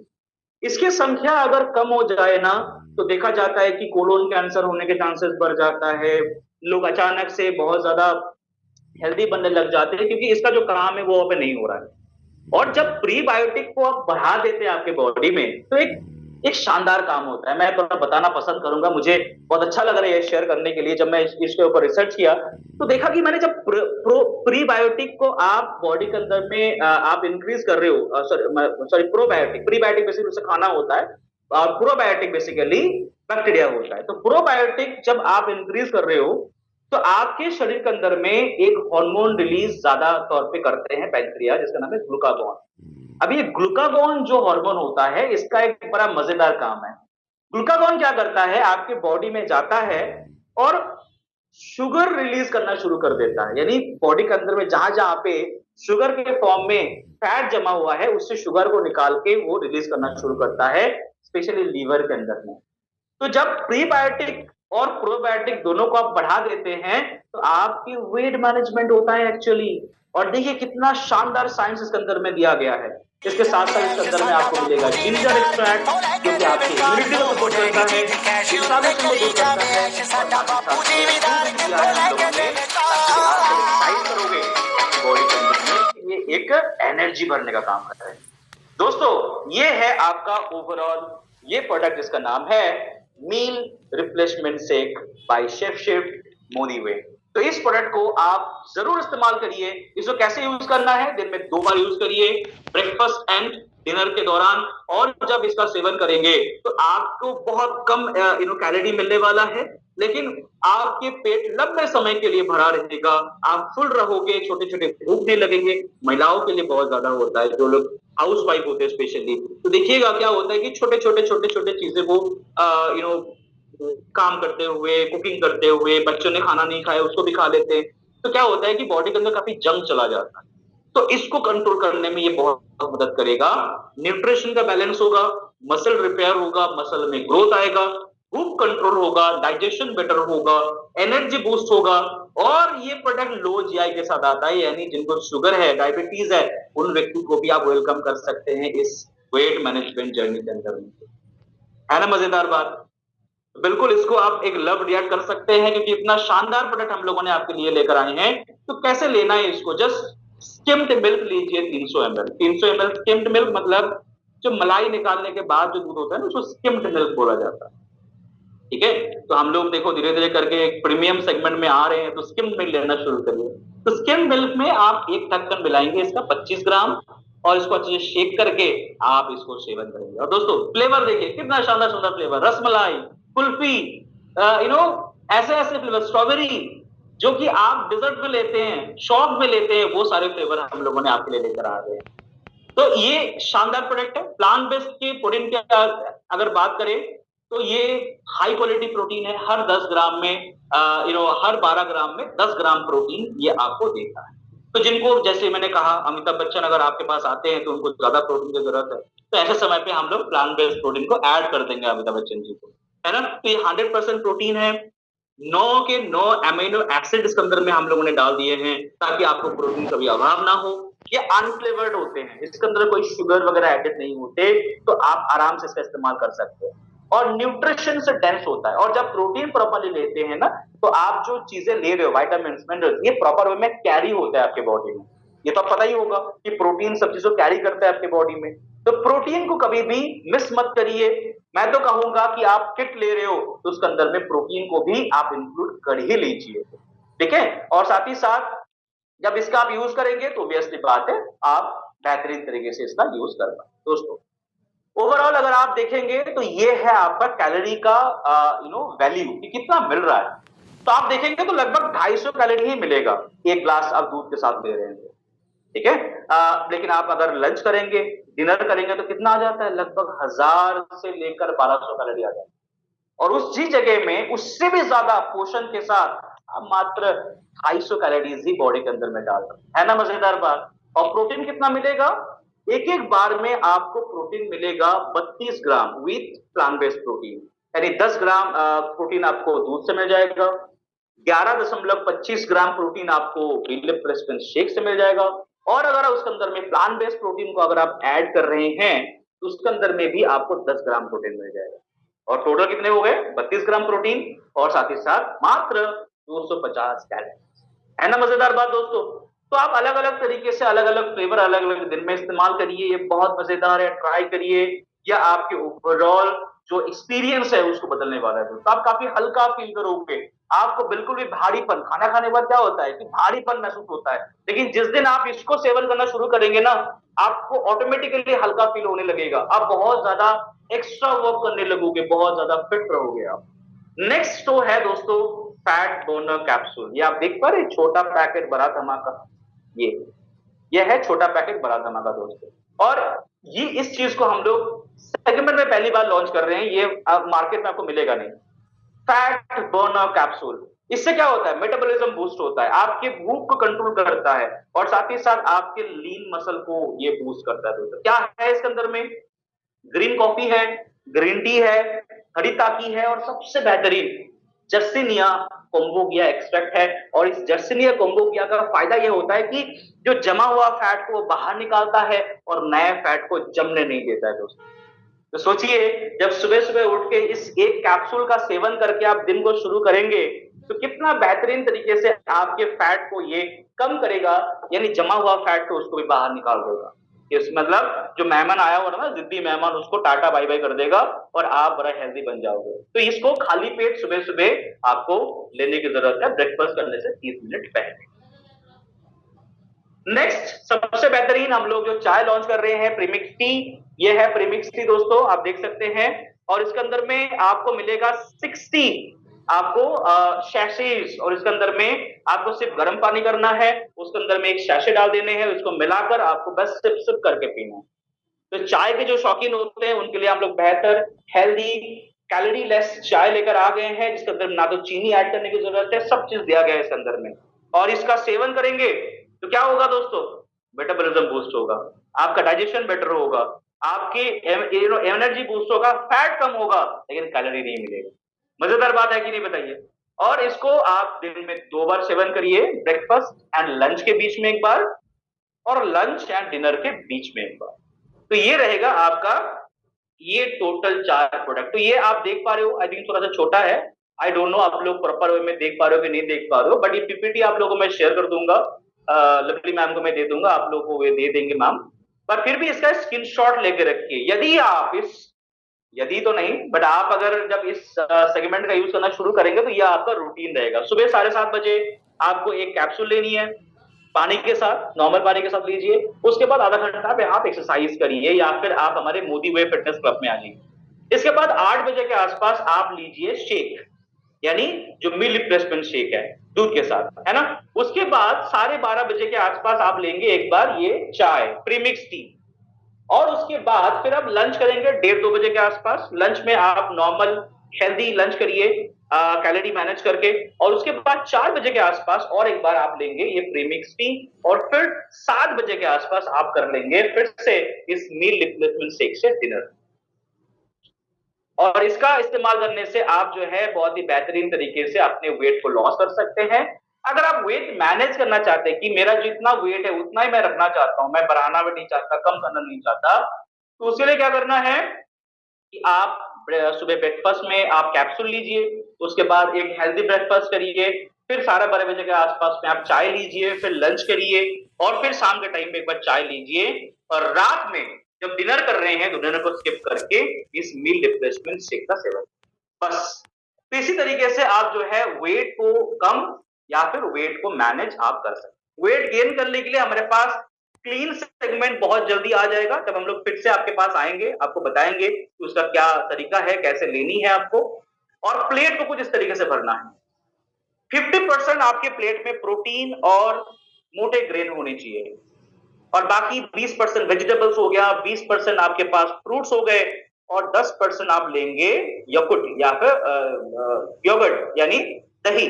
इसकी संख्या अगर कम हो जाए ना, तो देखा जाता है कि कोलोन कैंसर होने के चांसेस बढ़ जाता है। लोग अचानक से बहुत ज्यादा हेल्दी बनने लग जाते हैं क्योंकि इसका जो काम है वो अब नहीं हो रहा है। और जब प्रीबायोटिक को आप बढ़ा देते हैं आपके बॉडी में, तो एक एक शानदार काम होता है। मैं थोड़ा बताना पसंद करूंगा, मुझे बहुत अच्छा लग रहा है ये शेयर करने के लिए। जब मैं इसके ऊपर रिसर्च किया तो देखा कि मैंने जब प्रीबायोटिक को आप बॉडी के अंदर में आप इंक्रीज कर रहे हो, सॉरी प्रोबायोटिक, प्रीबायोटिक बेसिकली उसे खाना होता है और प्रोबायोटिक बेसिकली बैक्टीरिया होता है। तो प्रोबायोटिक जब आप इंक्रीज कर रहे हो तो आपके शरीर के अंदर में एक हार्मोन रिलीज ज्यादा तौर पे करते हैं पैंक्रिया, जिसका नाम है ग्लूकागॉन। अब ये ग्लूकागॉन जो हार्मोन होता है, इसका एक बड़ा मजेदार काम है। ग्लूकागॉन क्या करता है, आपके बॉडी में जाता है और शुगर रिलीज करना शुरू कर देता है। यानी बॉडी के अंदर में जहां जहां पे शुगर के फॉर्म में फैट जमा हुआ है, उससे शुगर को निकाल के वो रिलीज करना शुरू करता है, स्पेशली लीवर के अंदर में। तो जब प्रीबायोटिक और प्रोबायोटिक दोनों को आप बढ़ा देते हैं तो आपकी वेट मैनेजमेंट होता है एक्चुअली। और देखिए कितना शानदार साइंस इसके अंदर में दिया गया है। इसके साथ साथ इसके अंदर में आपको मिलेगा जिंजर एक्सट्रैक्ट, जो कि आपकी इम्यूनिटी को सपोर्ट करता है, इन्फ्लेमेशन को दूर करता है, और साथ ही साथ करोगे बॉडी के अंदर में, ये एक एनर्जी भरने का काम करता है। दोस्तों ये है आपका ओवरऑल ये प्रोडक्ट, जिसका नाम है meal replacement shake by chef shift मोदीवे। तो इस प्रोडक्ट को आप जरूर इस्तेमाल करिए। इसको कैसे यूज करना है, दिन में 2 बार यूज करिए, ब्रेकफास्ट एंड डिनर के दौरान। और जब इसका सेवन करेंगे तो आपको बहुत कम कैलोरी मिलने वाला है, लेकिन आपके पेट लंबे समय के लिए भरा रहेगा, आप फुल रहोगे, छोटे छोटे भूख नहीं लगेंगे। महिलाओं के लिए बहुत ज्यादा होता है, जो लोग हाउस वाइफ होते हैं स्पेशली। तो देखिएगा क्या होता है कि छोटे छोटे चीजें वो काम करते हुए, कुकिंग करते हुए, बच्चों ने खाना नहीं खाया उसको भी खा लेते हैं। तो क्या होता है कि बॉडी के अंदर काफी जंग चला जाता है। तो इसको कंट्रोल करने में ये बहुत मदद करेगा। न्यूट्रिशन का बैलेंस होगा, मसल रिपेयर होगा, मसल में ग्रोथ आएगा, भूख कंट्रोल होगा, डाइजेशन बेटर होगा, एनर्जी बूस्ट होगा। और ये प्रोडक्ट लो जीआई के साथ आता है, यानी जिनको शुगर है, डायबिटीज है, उन व्यक्ति को भी आप वेलकम कर सकते हैं इस वेट मैनेजमेंट जर्नी के अंदर। है ना मजेदार बात? बिल्कुल इसको आप एक लव रिएक्ट कर सकते हैं, क्योंकि इतना शानदार प्रोडक्ट हम लोगों ने आपके लिए लेकर आए हैं। तो कैसे लेना है इसको, जस्ट स्किम्ड मिल्क लीजिए 300 ml। 300 ml स्किम्ड मिल्क मतलब जो मलाई निकालने के बाद जो दूध होता है ना, उसको स्किम्ड मिल्क बोला जाता है। ठीक है, तो हम लोग देखो धीरे धीरे करके एक प्रीमियम सेगमेंट में आ रहे हैं, तो स्किम्ड मिल्क लेना शुरू करिए। तो स्किम्ड मिल्क में आप एक ढक्कन मिलाएंगे इसका 25 ग्राम, और इसको अच्छे से शेक करके आप इसको सेवन करेंगे। और दोस्तों फ्लेवर देखिए कितना शानदार सुंदर फ्लेवर, रसमलाई, कुल्फी, ऐसे ऐसे फ्लेवर, स्ट्रॉबेरी, जो कि आप डिजर्ट में लेते हैं, शॉप में लेते हैं, वो सारे फ्लेवर हम लोगों ने आपके लिए लेकर आ रहे हैं। तो ये शानदार प्रोडक्ट है। प्लांट बेस्ड के प्रोटीन की अगर बात करें तो ये हाई क्वालिटी प्रोटीन है। हर 10 ग्राम में हर 12 ग्राम में 10 ग्राम प्रोटीन ये आपको देता है। तो जिनको, जैसे मैंने कहा, अमिताभ बच्चन अगर आपके पास आते हैं तो उनको ज्यादा प्रोटीन की जरूरत है, तो ऐसे समय पे हम लोग प्लांट बेस्ड प्रोटीन को ऐड कर देंगे अमिताभ बच्चन जी को, है ना। तो ये 100% प्रोटीन है। 9 के 9 अमीनो एसिड इसके अंदर में हम लोगों ने डाल दिए हैं, ताकि आपको प्रोटीन का भी अभाव ना हो। ये अनफ्लेवर्ड होते हैं, इसके अंदर कोई शुगर वगैरह एडेड नहीं होते, तो आप आराम से इसका इस्तेमाल कर सकते हैं। और न्यूट्रिशन से डेंस होता है। और जब प्रोटीन प्रॉपरली लेते हैं ना, तो आप जो चीजें ले रहे हो, विटामिन मिनरल, ये प्रॉपर वे में कैरी होता है आपके बॉडी में। ये तो पता ही होगा कि प्रोटीन सब चीजों कैरी करता है आपके बॉडी में। तो प्रोटीन को कभी भी मिस मत करिए। मैं तो कहूंगा कि आप किट ले रहे हो तो उसके अंदर में प्रोटीन को भी आप इंक्लूड कर ही लीजिए, ठीक है। और साथ ही साथ जब इसका आप यूज करेंगे तो ऑब्वियसली बात है आप बेहतरीन तरीके से इसका यूज कर पाए। दोस्तों ओवरऑल अगर आप देखेंगे तो ये है आपका कैलोरी का वैल्यू कि कितना मिल रहा है। तो आप देखेंगे तो लगभग 250 कैलोरी ही मिलेगा एक ग्लास आप दूध के साथ ले रहे हैं। ठीक है। लेकिन आप अगर लंच करेंगे, डिनर करेंगे तो कितना आ जाता है, लगभग 1000 से लेकर 1200 कैलोरी आ जाता है। और उसी जगह में उससे भी ज्यादा पोषण के साथ आप मात्र 250 कैलोरीज ही बॉडी के अंदर में डाल रहे हैं, है ना मजेदार बात। और प्रोटीन कितना मिलेगा, एक एक बार में आपको प्रोटीन मिलेगा 32 ग्राम विथ प्लांट बेस्ड प्रोटीन, यानी 10 ग्राम प्रोटीन आपको दूध से मिल जाएगा, 11.25 ग्राम प्रोटीन आपको मील रिप्लेसमेंट शेक से मिल जाएगा, और अगर उसके अंदर में प्लांट बेस्ड प्रोटीन को अगर आप ऐड कर रहे हैं तो उसके अंदर में भी आपको 10 ग्राम प्रोटीन मिल जाएगा। और टोटल कितने हो गए, 32 ग्राम प्रोटीन और साथ ही साथ मात्र 250 कैलोरी, है ना मजेदार बात दोस्तों। तो आप अलग अलग तरीके से अलग अलग फ्लेवर अलग अलग दिन में इस्तेमाल करिए, ये बहुत मजेदार है, ट्राई करिए, या आपके ओवरऑल जो एक्सपीरियंस है उसको बदलने वाला है। तो आप काफी हल्का फील करोगे, आपको बिल्कुल भी भारीपन, खाना खाने के बाद क्या होता है कि भारीपन महसूस होता है, लेकिन जिस दिन आप इसको सेवन करना शुरू करेंगे ना, आपको ऑटोमेटिकली हल्का फील होने लगेगा, आप बहुत ज्यादा एक्स्ट्रा वर्क करने लगोगे, बहुत ज्यादा फिट रहोगे आप। नेक्स्ट तो है दोस्तों फैट बर्नर कैप्सूल, ये आप देख पा रहे, छोटा पैकेट बड़ा धमाका, ये है छोटा पैकेट बड़ा धमाका दोस्तों। और ये इस चीज को हम लोग सेगमेंट में पहली बार लॉन्च कर रहे हैं, ये मार्केट में आपको मिलेगा नहीं। फैट बर्नर कैप्सूल, इससे क्या होता है, मेटाबॉलिज्म बूस्ट होता है, आपके भूख को कंट्रोल करता है, और साथ ही साथ आपके लीन मसल को ये बूस्ट करता है दोस्तों। क्या है इसके अंदर में, ग्रीन कॉफी है, ग्रीन टी है, हरी ताकी है, और सबसे बेहतरीन जर्सिनिया कोम्बोगिया एक्सट्रैक्ट है। और इस जर्सिनिया कोम्बोगिया का फायदा यह होता है कि जो जमा हुआ फैट को बाहर निकालता है और नए फैट को जमने नहीं देता है दोस्तों। तो सोचिए, जब सुबह सुबह उठ के इस एक कैप्सूल का सेवन करके आप दिन को शुरू करेंगे तो कितना बेहतरीन तरीके से आपके फैट को ये कम करेगा, यानी जमा हुआ फैट को उसको भी बाहर निकाल देगा। इस मतलब जो मेहमान आया हुआ ना, जिद्दी मेहमान, उसको टाटा बाय बाय कर देगा और आप बड़ा हेल्दी बन जाओगे। तो इसको खाली पेट सुबह सुबह आपको लेने की जरूरत है, ब्रेकफास्ट करने से 30 मिनट पहले। नेक्स्ट सबसे बेहतरीन हम लोग जो चाय लॉन्च कर रहे हैं, प्रीमिक्स टी, ये है प्रीमिक्स टी दोस्तों, आप देख सकते हैं। और इसके अंदर में आपको मिलेगा 60 आपको शैशेज, और इसके अंदर में आपको सिर्फ गर्म पानी करना है, उसके अंदर में एक शैशे डाल देने हैं, उसको मिलाकर आपको बस सिप सिप करके पीना है। तो चाय के जो शौकीन होते हैं उनके लिए हम लोग बेहतर हेल्दी कैलोरी लेस चाय लेकर आ गए हैं, जिसके अंदर ना तो चीनी ऐड करने की जरूरत है, सब चीज दिया गया है इसके अंदर में। और इसका सेवन करेंगे तो क्या होगा दोस्तों, मेटाबॉलिज्म बूस्ट होगा, आपका डाइजेशन बेटर होगा, आपकी एनर्जी बूस्ट होगा, फैट कम होगा, लेकिन कैलोरी नहीं मिलेगा। मजेदार बात है कि नहीं बताइए। और इसको आप दिन में 2 बार सेवन करिए, ब्रेकफास्ट एंड लंच के बीच में एक बार, और लंच एंड डिनर के बीच में एक बार। तो ये रहेगा आपका ये टोटल 4 प्रोडक्ट। तो ये आप देख पा रहे हो, आई थिंक थोड़ा सा छोटा है, आई डोंट नो आप लोग प्रॉपर वे में देख पा रहे हो कि नहीं देख पा रहे हो, बट ये पीपीटी आप लोगों को मैं शेयर कर दूंगा, लवली मैम को मैं दे दूंगा, आप लोगों को वे दे देंगे मैम, पर फिर भी इसका स्क्रीनशॉट लेके रखिए। यदि आप यदि तो नहीं, बट आप अगर जब इस सेगमेंट का यूज करना शुरू करेंगे तो यह आपका रूटीन रहेगा। सुबह 7:30 बजे आपको एक कैप्सूल लेनी है, पानी के साथ, नॉर्मल पानी के साथ लीजिए, उसके बाद आधा घंटा पे आप एक्सरसाइज करिए, या फिर आप हमारे मोदी वे फिटनेस क्लब में आ जाइए। इसके बाद 8 बजे के आसपास आप लीजिए शेक, यानी जो मील रिप्लेसमेंट शेक है दूध के साथ, है ना। उसके बाद 12:30 बजे के आसपास आप लेंगे एक बार ये चाय प्रीमिक्स टी, और उसके बाद फिर आप लंच करेंगे 1:30-2 बजे के आसपास। लंच में आप नॉर्मल हेल्दी लंच करिए, कैलोरी मैनेज करके, और उसके बाद 4 बजे के आसपास और एक बार आप लेंगे ये प्रीमिक्स टी, और फिर 7 बजे के आसपास आप कर लेंगे फिर से इस मील रिप्लेसमेंट शेक से डिनर। और इसका इस्तेमाल करने से आप जो है बहुत ही बेहतरीन तरीके से अपने वेट को लॉस कर सकते हैं। अगर आप वेट मैनेज करना चाहते हैं कि मेरा जितना वेट है उतना ही मैं रखना चाहता हूं, मैं बढ़ाना भी नहीं चाहता, कम करना नहीं चाहता, तो उसके लिए क्या करना है कि आप सुबह ब्रेकफास्ट में आप कैप्सूल लीजिए, उसके बाद एक हेल्दी ब्रेकफास्ट करिए, फिर 12:30 बजे के आसपास में आप चाय लीजिए, फिर लंच करिए, और फिर शाम के टाइम पे एक बार चाय लीजिए, और रात में जब डिनर कर रहे हैं तो डिनर को स्किप करके इस मील रिप्लेसमेंट शेक का सेवन, बस। तो इसी तरीके से आप जो है वेट को कम या फिर वेट को मैनेज आप कर सकते। वेट गेन करने के लिए हमारे पास क्लीन सेगमेंट बहुत जल्दी आ जाएगा, जब हम लोग फिर से आपके पास आएंगे, आपको बताएंगे कि उसका क्या तरीका है, कैसे लेनी है आपको। और प्लेट को कुछ इस तरीके से भरना है, 50% आपके प्लेट में प्रोटीन और मोटे ग्रेन होने चाहिए, और बाकी 20% वेजिटेबल्स हो गया, 20% आपके पास फ्रूट्स हो गए, और 10% आप लेंगे यकुट या फिर योगर्ट यानी दही।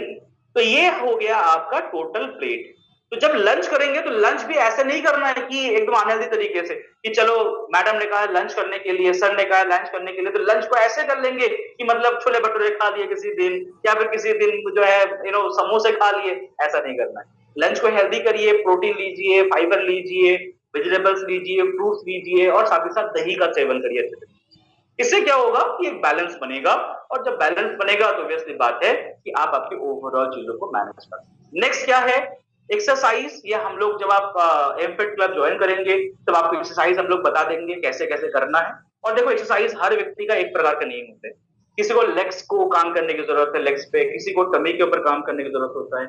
तो ये हो गया आपका टोटल प्लेट। तो जब लंच करेंगे तो लंच भी ऐसे नहीं करना है कि एकदम अनहेल्दी तरीके से कि चलो मैडम ने कहा लंच करने के लिए, सर ने कहा लंच करने के लिए, तो लंच को ऐसे कर लेंगे कि मतलब छोले भटूरे खा लिए किसी दिन, या फिर किसी दिन जो है समोसे खा लिए। ऐसा नहीं करना है। लंच को हेल्दी करिए, प्रोटीन लीजिए, फाइबर लीजिए, वेजिटेबल्स लीजिए, फ्रूट्स लीजिए, और साथ ही साथ दही का सेवन करिए अच्छे से। इससे क्या होगा कि एक बैलेंस बनेगा, और जब बैलेंस बनेगा तो ऑब्वियसली बात है कि आप आपकी ओवरऑल चीजों को मैनेज कर सकते हैं। नेक्स्ट क्या है? एक्सरसाइज। ये हम लोग जब आप एमफिट क्लब ज्वाइन करेंगे तब आपको एक्सरसाइज हम लोग बता देंगे कैसे कैसे करना है। और देखो, एक्सरसाइज हर व्यक्ति का एक प्रकार का नहीं होता है। किसी को लेग्स को काम करने की जरूरत है, लेग्स पे, किसी को टमी के ऊपर काम करने की जरूरत होता है,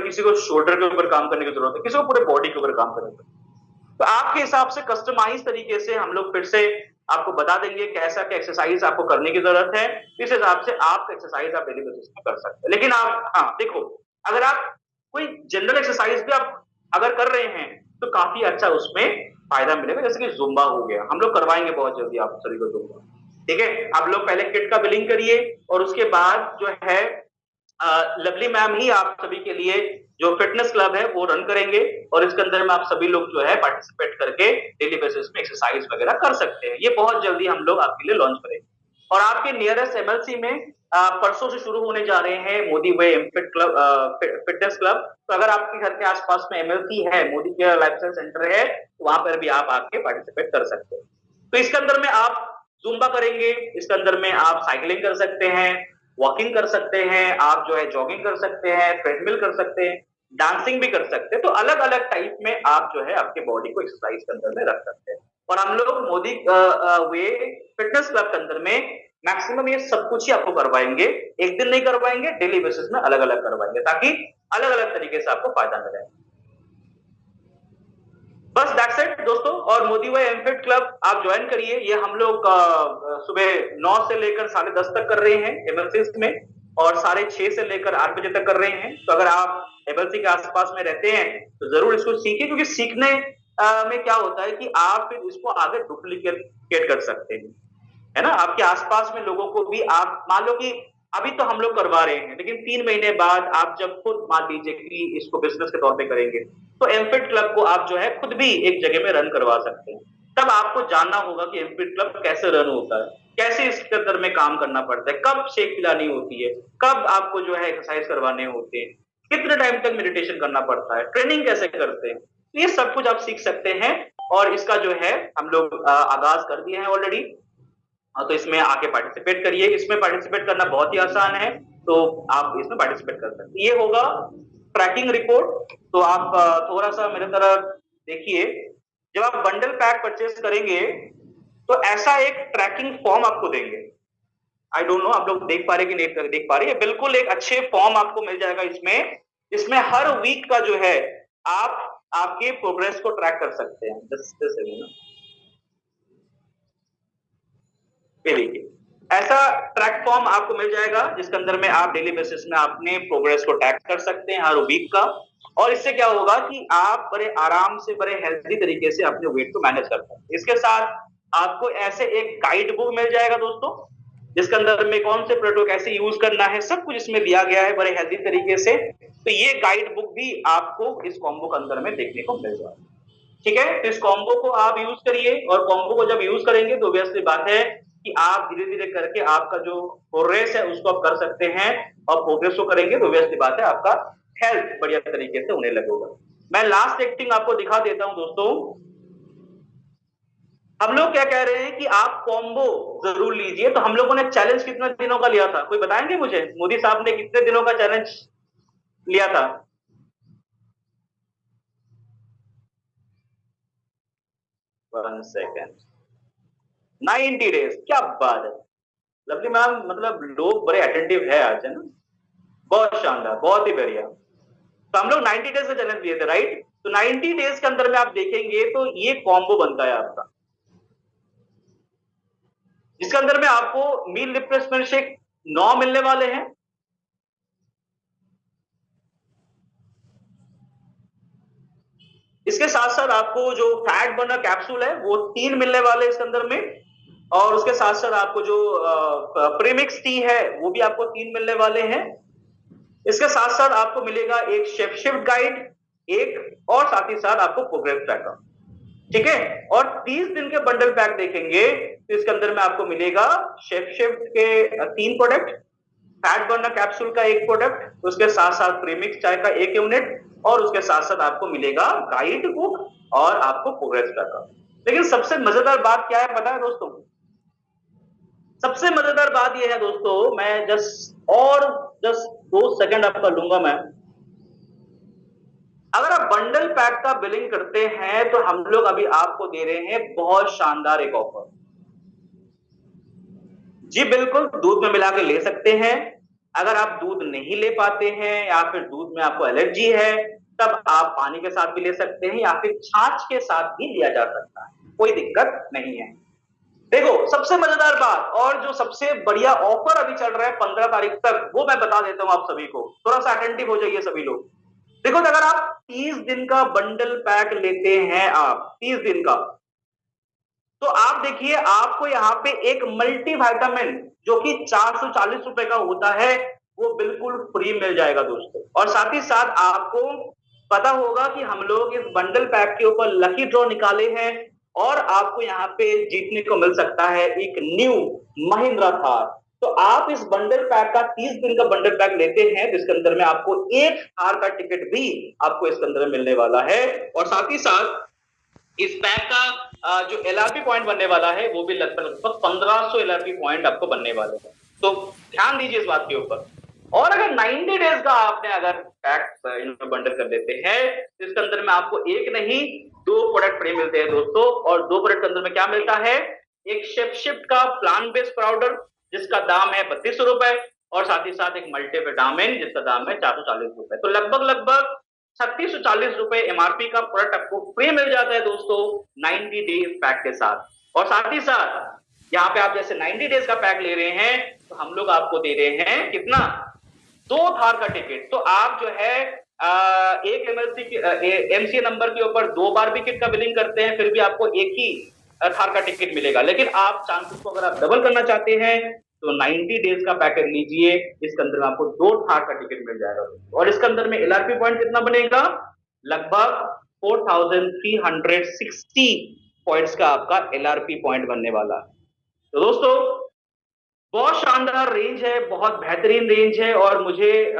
किसी को शोल्डर के ऊपर काम करने की जरूरत है, किसी को पूरे बॉडी के ऊपर काम करने की जरूरत है। तो आपके हिसाब से कस्टमाइज तरीके से हम लोग फिर से आपको बता देंगे कैसा क्या एक्सरसाइज आपको करने की जरूरत है। इस हिसाब से आप एक्सरसाइज आप डेली बेसिस में कर सकते हैं। लेकिन आप, हाँ देखो, अगर आप कोई जनरल एक्सरसाइज भी आप अगर कर रहे हैं तो काफी अच्छा उसमें फायदा मिलेगा। जैसे कि जुम्बा हो गया, हम लोग करवाएंगे बहुत जल्दी आप सभी को जुम्बा। ठीक है, आप लोग पहले किट का बिलिंग करिए, और उसके बाद जो है लवली मैम ही आप सभी के लिए जो फिटनेस क्लब है वो रन करेंगे, और इसके अंदर में आप सभी लोग जो है पार्टिसिपेट करके डेली बेसिस में एक्सरसाइज वगैरह कर सकते हैं। ये बहुत जल्दी हम लोग आपके लिए लॉन्च करेंगे। और आपके नियरेस्ट एमएलसी में परसों से शुरू होने जा रहे हैं मोदी वे एमफिट क्लब, फिटनेस क्लब। तो अगर आपके घर के आसपास में एमएलसी है, मोदी केयर लाइफस्टाइल सेंटर है, तो वहां पर भी आप आके पार्टिसिपेट कर सकते हैं। तो इसके अंदर में आप जुम्बा करेंगे, इसके अंदर में आप साइकिलिंग कर सकते हैं, वॉकिंग कर सकते हैं, आप जो है जॉगिंग कर सकते हैं, ट्रेडमिल कर सकते हैं, डांसिंग भी कर सकते हैं। तो अलग अलग टाइप में आप जो है आपके बॉडी को एक्सरसाइज के अंदर में रख सकते हैं। और हम लोग मोदी वे फिटनेस क्लब के अंदर में मैक्सिमम ये सब कुछ ही आपको करवाएंगे। एक दिन नहीं करवाएंगे, डेली बेसिस में अलग अलग करवाएंगे, ताकि अलग अलग तरीके से आपको फायदा मिले। बस दैट्स इट दोस्तों। और मोदी वे एमफिट क्लब आप ज्वाइन करिए। ये हम लोग सुबह 9 से लेकर 10:30 तक कर रहे हैं एमएलसी में, और 6:30 से लेकर 8 बजे तक कर रहे हैं। तो अगर आप एमएलसी के आसपास में रहते हैं तो जरूर इसको सीखिए, क्योंकि सीखने में क्या होता है कि आप फिर इसको आगे डुप्लीकेट कर सकते हैं, है ना। आपके आसपास में लोगों को भी, आप मान लो कि अभी तो हम लोग करवा रहे हैं, लेकिन 3 महीने बाद आप जब खुद मान लीजिए कि इसको बिजनेस के तौर पे करेंगे, तो एमफिट क्लब को आप जो है खुद भी एक जगह में रन करवा सकते हैं। तब आपको जानना होगा कि एमफिट क्लब कैसे रन होता है, कैसे इसके अंदर में काम करना पड़ता है, कब शेक पिलानी होती है, कब आपको जो है एक्सरसाइज करवाने होते हैं, कितने टाइम तक मेडिटेशन करना पड़ता है, ट्रेनिंग कैसे करते हैं। तो ये सब कुछ आप सीख सकते हैं, और इसका जो है हम लोग आगाज कर दिए हैं ऑलरेडी। तो इसमें आके पार्टिसिपेट करिए। इसमें पार्टिसिपेट करना बहुत ही आसान है, तो आप इसमें पार्टिसिपेट कर सकते हैं। ये होगा ट्रैकिंग रिपोर्ट। तो आप थोड़ा सा मेरे तरफ देखिए। जब आप बंडल पैक परचेज करेंगे तो ऐसा एक ट्रैकिंग फॉर्म आपको देंगे। आई डोंट नो आप लोग देख पा रहे कि नहीं देख पा रहे। बिल्कुल एक अच्छे फॉर्म आपको मिल जाएगा इसमें। इसमें हर वीक का जो है आप आपके प्रोग्रेस को ट्रैक कर सकते हैं। ये देखिए, ऐसा ट्रैक फॉर्म आपको मिल जाएगा, जिसके अंदर में आप डेली बेसिस में अपने प्रोग्रेस को ट्रैक कर सकते हैं हर वीक का। और इससे क्या होगा कि आप बड़े आराम से, बड़े हेल्थी तरीके से अपने वेट को मैनेज कर सकते हैं। इसके साथ आपको ऐसे एक गाइड बुक मिल जाएगा दोस्तों, जिसके अंदर में कौन से प्रोडक्ट कैसे यूज करना है, सब कुछ इसमें दिया गया है बड़े हेल्थी तरीके से। तो ये गाइड बुक भी आपको इस कॉम्बो के अंदर में देखने को मिल जाएगा। ठीक है, तो इस कॉम्बो को आप यूज करिए, और कॉम्बो को जब यूज करेंगे तो ऑब्वियसली बात है कि आप धीरे धीरे करके आपका जो प्रोग्रेस है उसको आप कर सकते हैं, और प्रोग्रेस को करेंगे तो ऑब्वियसली बात है आपका हेल्थ बढ़िया तरीके से होने लगेगा। मैं लास्ट एक्टिंग आपको दिखा देता हूं दोस्तों। हम लोग क्या कह रहे हैं कि आप कॉम्बो जरूर लीजिए। तो हम लोगों ने चैलेंज कितने दिनों का लिया था, कोई बताएंगे मुझे? मोदी साहब ने कितने दिनों का चैलेंज लिया था? 1 सेकेंड। 90 डेज। क्या बात है लवली मैम, मतलब लोग बड़े अटेंटिव है आज, है ना। बहुत शानदार, बहुत ही बढ़िया। तो हम लोग 90 डेज का चैलेंज दिए थे, राइट। तो 90 डेज के अंदर में आप देखेंगे तो ये कॉम्बो बनता है आपका, जिसके अंदर में आपको मील रिफ्रेशमेंट शेक 9 मिलने वाले हैं। इसके साथ साथ आपको जो फैट बर्नर कैप्सूल है वो 3 मिलने वाले इसके अंदर में, और उसके साथ साथ आपको जो प्रीमिक्स टी है वो भी आपको 3 मिलने वाले हैं। इसके साथ साथ आपको मिलेगा एक शेफ शिफ्ट गाइड, एक और साथ ही साथ आपको प्रोग्रेस ट्रैकर, ठीक है। और 30 दिन के बंडल पैक देखेंगे तो इसके अंदर में आपको मिलेगा शेफ शिफ्ट के 3 प्रोडक्ट, फैट बर्नर कैप्सूल का 1 प्रोडक्ट, उसके साथ साथ प्रीमिक्स चाय का 1 यूनिट, और उसके साथ साथ आपको मिलेगा गाइड बुक और आपको प्रोग्रेस ट्रैकर। लेकिन सबसे मजेदार बात क्या है पता है दोस्तों? सबसे मजेदार बात यह है दोस्तों, मैं जस्ट 2 सेकंड आपका लूंगा मैं। अगर आप बंडल पैक का बिलिंग करते हैं तो हम लोग अभी आपको दे रहे हैं बहुत शानदार एक ऑफर। जी बिल्कुल, दूध में मिला के ले सकते हैं। अगर आप दूध नहीं ले पाते हैं या फिर दूध में आपको एलर्जी है, तब आप पानी के साथ भी ले सकते हैं या फिर छाछ के साथ भी लिया जा सकता है, कोई दिक्कत नहीं है। देखो सबसे मजेदार बात और जो सबसे बढ़िया ऑफर अभी चल रहा है 15 तारीख तक, वो मैं बता देता हूं आप सभी को, थोड़ा सा अटेंटिव हो जाइए सभी लोग। देखो अगर आप 30 दिन का बंडल पैक लेते हैं, आप 30 दिन का, तो आप देखिए आपको यहाँ पे एक मल्टी विटामिन जो कि 440 रुपए का होता है वो बिल्कुल फ्री मिल जाएगा दोस्तों। और साथ ही साथ आपको पता होगा कि हम लोग इस बंडल पैक के ऊपर लकी ड्रॉ निकाले हैं और आपको यहाँ पे जीतने को मिल सकता है एक न्यू महिंद्रा थार। तो आप इस बंडल पैक का 30 दिन का बंडल पैक लेते हैं तो इसके अंदर में आपको एक थार का टिकट भी आपको इसके अंदर मिलने वाला है, और साथ ही साथ इस पैक का जो एलआरपी पॉइंट बनने वाला है वो भी लगभग 1500 एलआरपी पॉइंट आपको बनने वाले हैं। तो ध्यान दीजिए इस बात के ऊपर। और अगर 90 डेज का आपने अगर पैक बंडल कर देते हैं तो इसके अंदर में आपको एक नहीं 2 प्रोडक्ट फ्री मिलते हैं दोस्तों। और 2 प्रोडक्ट के अंदर में क्या मिलता है? एक शेफ शिफ्ट का प्लांट बेस्ड पाउडर जिसका दाम है 3200 रुपए, और साथ ही साथ एक मल्टीविटामिन जिसका दाम है 440 रुपए। तो लगभग 3640 रुपए एमआरपी का प्रोडक्ट आपको फ्री मिल जाता है दोस्तों 90 डेज पैक के साथ। और साथ ही साथ यहाँ पे आप जैसे 90 डेज का पैक ले रहे हैं तो हम लोग आपको दे रहे हैं कितना? 2 थार का टिकट। तो आप जो है एक एमसीए नंबर के ऊपर 2 बार भी किट का बिलिंग करते हैं फिर भी आपको एक ही थार का टिकट मिलेगा। लेकिन आप चांसेस को अगर आप डबल करना चाहते हैं तो 90 डेज का पैकेज लीजिए, इसके अंदर में आपको 2 थार का टिकट मिल जाएगा। और इसके अंदर में एलआरपी पॉइंट कितना बनेगा? लगभग 4360 पॉइंट्स का आपका एलआरपी पॉइंट बनने वाला है। तो दोस्तों बहुत शानदार रेंज है, बहुत बेहतरीन रेंज है, और मुझे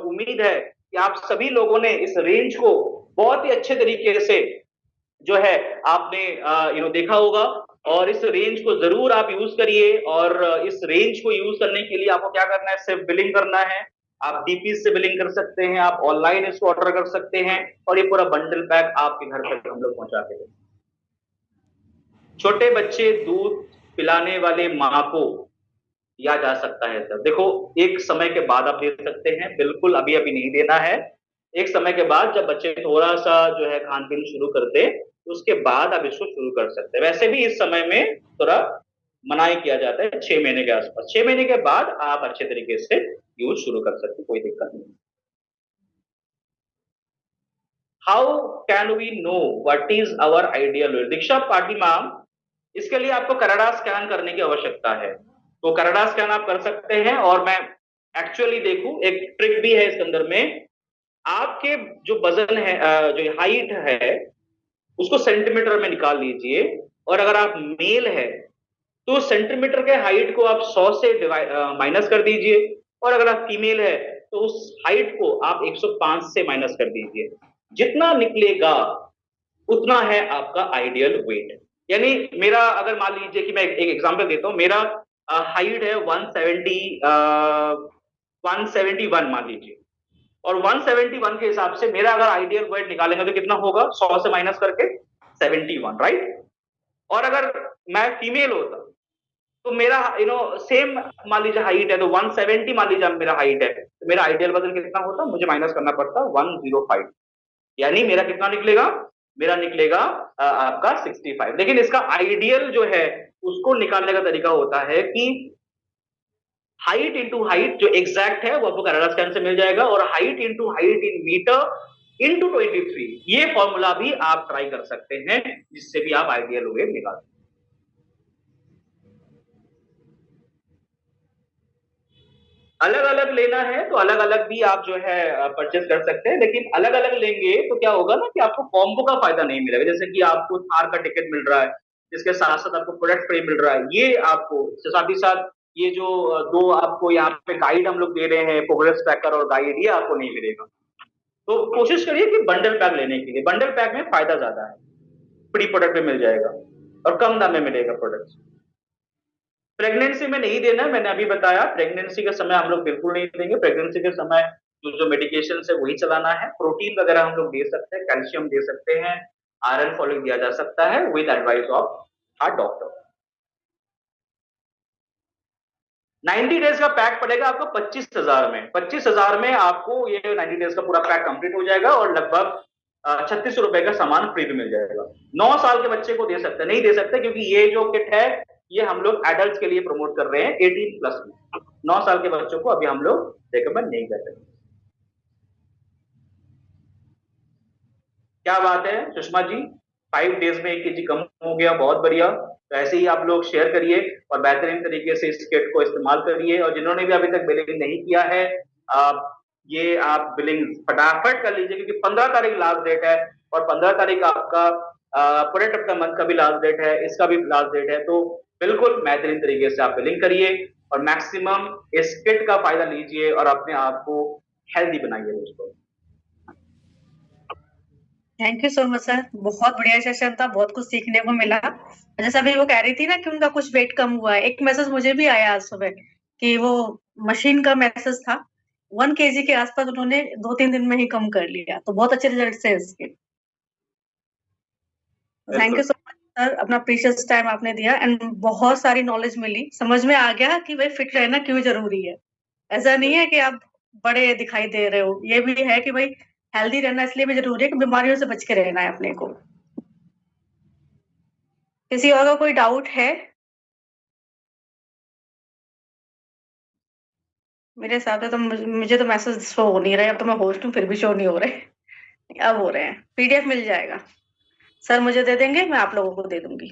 उम्मीद है कि आप सभी लोगों ने इस रेंज को बहुत ही अच्छे तरीके से जो है आपने देखा होगा, और इस रेंज को जरूर आप यूज करिए। और इस रेंज को यूज करने के लिए आपको क्या करना है? सिर्फ बिलिंग करना है। आप डीपी से बिलिंग कर सकते हैं, आप ऑनलाइन इसको ऑर्डर कर सकते हैं, और ये पूरा बंडल पैक आपके घर तक हम लोग पहुंचा के देंगे। छोटे बच्चे दूध पिलाने वाले माँ को दिया जा सकता है सर। देखो एक समय के बाद आप दे सकते हैं, बिल्कुल अभी अभी नहीं देना है। एक समय के बाद जब बच्चे थोड़ा सा जो है खान पीन शुरू कर दे उसके बाद आप इसको शुरू कर सकते हैं। वैसे भी इस समय में थोड़ा मनाही किया जाता है 6 महीने के आसपास। 6 महीने के बाद आप अच्छे तरीके से यूज शुरू कर सकते हैं, कोई दिक्कत नहीं। How can we know what is our ideal weight? Diksha Patil ma'am, इसके लिए आपको कनाडा स्कैन करने की आवश्यकता है। तो कनाडा स्कैन आप कर सकते हैं, और मैं एक्चुअली देखूं एक ट्रिक भी है इसके अंदर में। आपके जो वजन है जो हाइट है उसको सेंटीमीटर में निकाल लीजिए, और अगर आप मेल है तो सेंटीमीटर के हाइट को आप 100 से माइनस कर दीजिए, और अगर आप फीमेल है तो उस हाइट को आप 105 से माइनस कर दीजिए। जितना निकलेगा उतना है आपका आइडियल वेट। यानी मेरा अगर मान लीजिए कि मैं एक एग्जांपल देता हूं, मेरा हाइट है 171 मान लीजिए, और 171 के हिसाब से मेरा अगर आइडियल वेट निकालेंगे तो कितना होगा? 100 से माइनस करके 71, राइट? और अगर मैं फीमेल होता तो मेरा सेम मान लीजिए हाइट है तो 170 मान लीजिए मेरा हाइट है तो मेरा आइडियल वजन कितना होता? मुझे माइनस करना पड़ता 105, यानी मेरा कितना निकलेगा? मेरा निकलेगा आपका 65। लेकिन इसका आइडियल जो है उसको निकालने का तरीका होता है कि हाइट इंटू हाइट जो एग्जैक्ट है वो आपको कनाडा स्कैन से मिल जाएगा, और height into height in meter into 23, ये फॉर्मूला भी आप ट्राई कर सकते हैं, जिससे भी आप आइडियल वेट निकाल सकते हैं। अलग अलग लेना है तो अलग अलग भी आप जो है परचेज कर सकते हैं, लेकिन अलग अलग लेंगे तो क्या होगा ना कि आपको कॉम्बो का फायदा नहीं मिलेगा। जैसे कि आपको थार का टिकट मिल रहा है, जिसके साथ साथ आपको प्रोडक्ट फ्री मिल रहा है, ये आपको साथ ही साथ ये जो दो आपको यहाँ पे गाइड हम लोग दे रहे हैं, प्रोग्रेस ट्रैकर और गाइड, ये आपको नहीं मिलेगा। तो कोशिश करिए कि बंडल पैक लेने के लिए, बंडल पैक में फायदा ज्यादा है, फ्री प्रोडक्ट में मिल जाएगा और कम दाम में मिलेगा प्रोडक्ट। प्रेगनेंसी में नहीं देना, मैंने अभी बताया, प्रेगनेंसी के समय हम लोग बिल्कुल नहीं देंगे। प्रेगनेंसी के समय जो मेडिकेशन है वही चलाना है। प्रोटीन वगैरह हम लोग दे सकते हैं, कैल्शियम दे सकते हैं, आयरन फॉलिक दिया जा सकता है with advice of our doctor. 90 days का पैक पड़ेगा आपको 25,000 में। 25,000 में आपको ये 90 डेज का पूरा पैक कंप्लीट हो जाएगा और लगभग 36 रुपए का सामान फ्री में मिल जाएगा। 9 साल के बच्चे को दे सकते हैं, नहीं दे सकते क्योंकि ये जो किट है ये हम लोग एडल्ट के लिए प्रमोट कर रहे हैं 18 प्लस में। 9 साल के बच्चों को अभी हम लोग रिकमेंड नहीं कर रहे। क्या बात है सुषमा जी, 5 डेज में 1 kg कम हो गया, बहुत बढ़िया। तो ऐसे ही आप लोग शेयर करिए और बेहतरीन तरीके से इस किट को इस्तेमाल करिए। और जिन्होंने भी अभी तक बिलिंग नहीं किया है, ये आप बिलिंग फटाफट कर लीजिए, क्योंकि 15 तारीख लास्ट डेट है और 15 तारीख आपका प्रोडक्ट ऑफ द मंथ का भी लास्ट डेट है, इसका भी लास्ट डेट है। तो बिल्कुल बेहतरीन तरीके से आप बिलिंग करिए और मैक्सिमम इस किट का फायदा लीजिए और अपने आप को हेल्दी बनाइए दोस्तों। Thank you so much sir, बहुत बढ़िया सेशन था, बहुत कुछ सीखने को मिला। जैसा अभी वो कह रही थी ना कि उनका कुछ वेट कम हुआ है, एक मैसेज मुझे भी आया आज सुबह कि वो मशीन का मैसेज था, 1 kg के आसपास उन्होंने 2-3 दिन में ही कम कर लिया। तो बहुत अच्छे रिजल्ट है इसके। Thank you so much sir, अपना प्रीशियस टाइम आपने दिया एंड बहुत सारी नॉलेज मिली, समझ में आ गया कि भाई फिट रहना क्यों जरूरी है। ऐसा नहीं है कि आप बड़े दिखाई दे रहे हो, ये भी है कि भाई हेल्दी रहना इसलिए भी जरूरी है कि बीमारियों से बच के रहना है अपने को। किसी और का कोई डाउट है? मेरे हिसाब से तो मुझे तो मैसेज शो हो नहीं रहे। अब तो मैं होस्ट हूँ फिर भी शो नहीं हो रहे। अब हो रहे हैं। PDF मिल जाएगा सर, मुझे दे देंगे, मैं आप लोगों को दे दूंगी।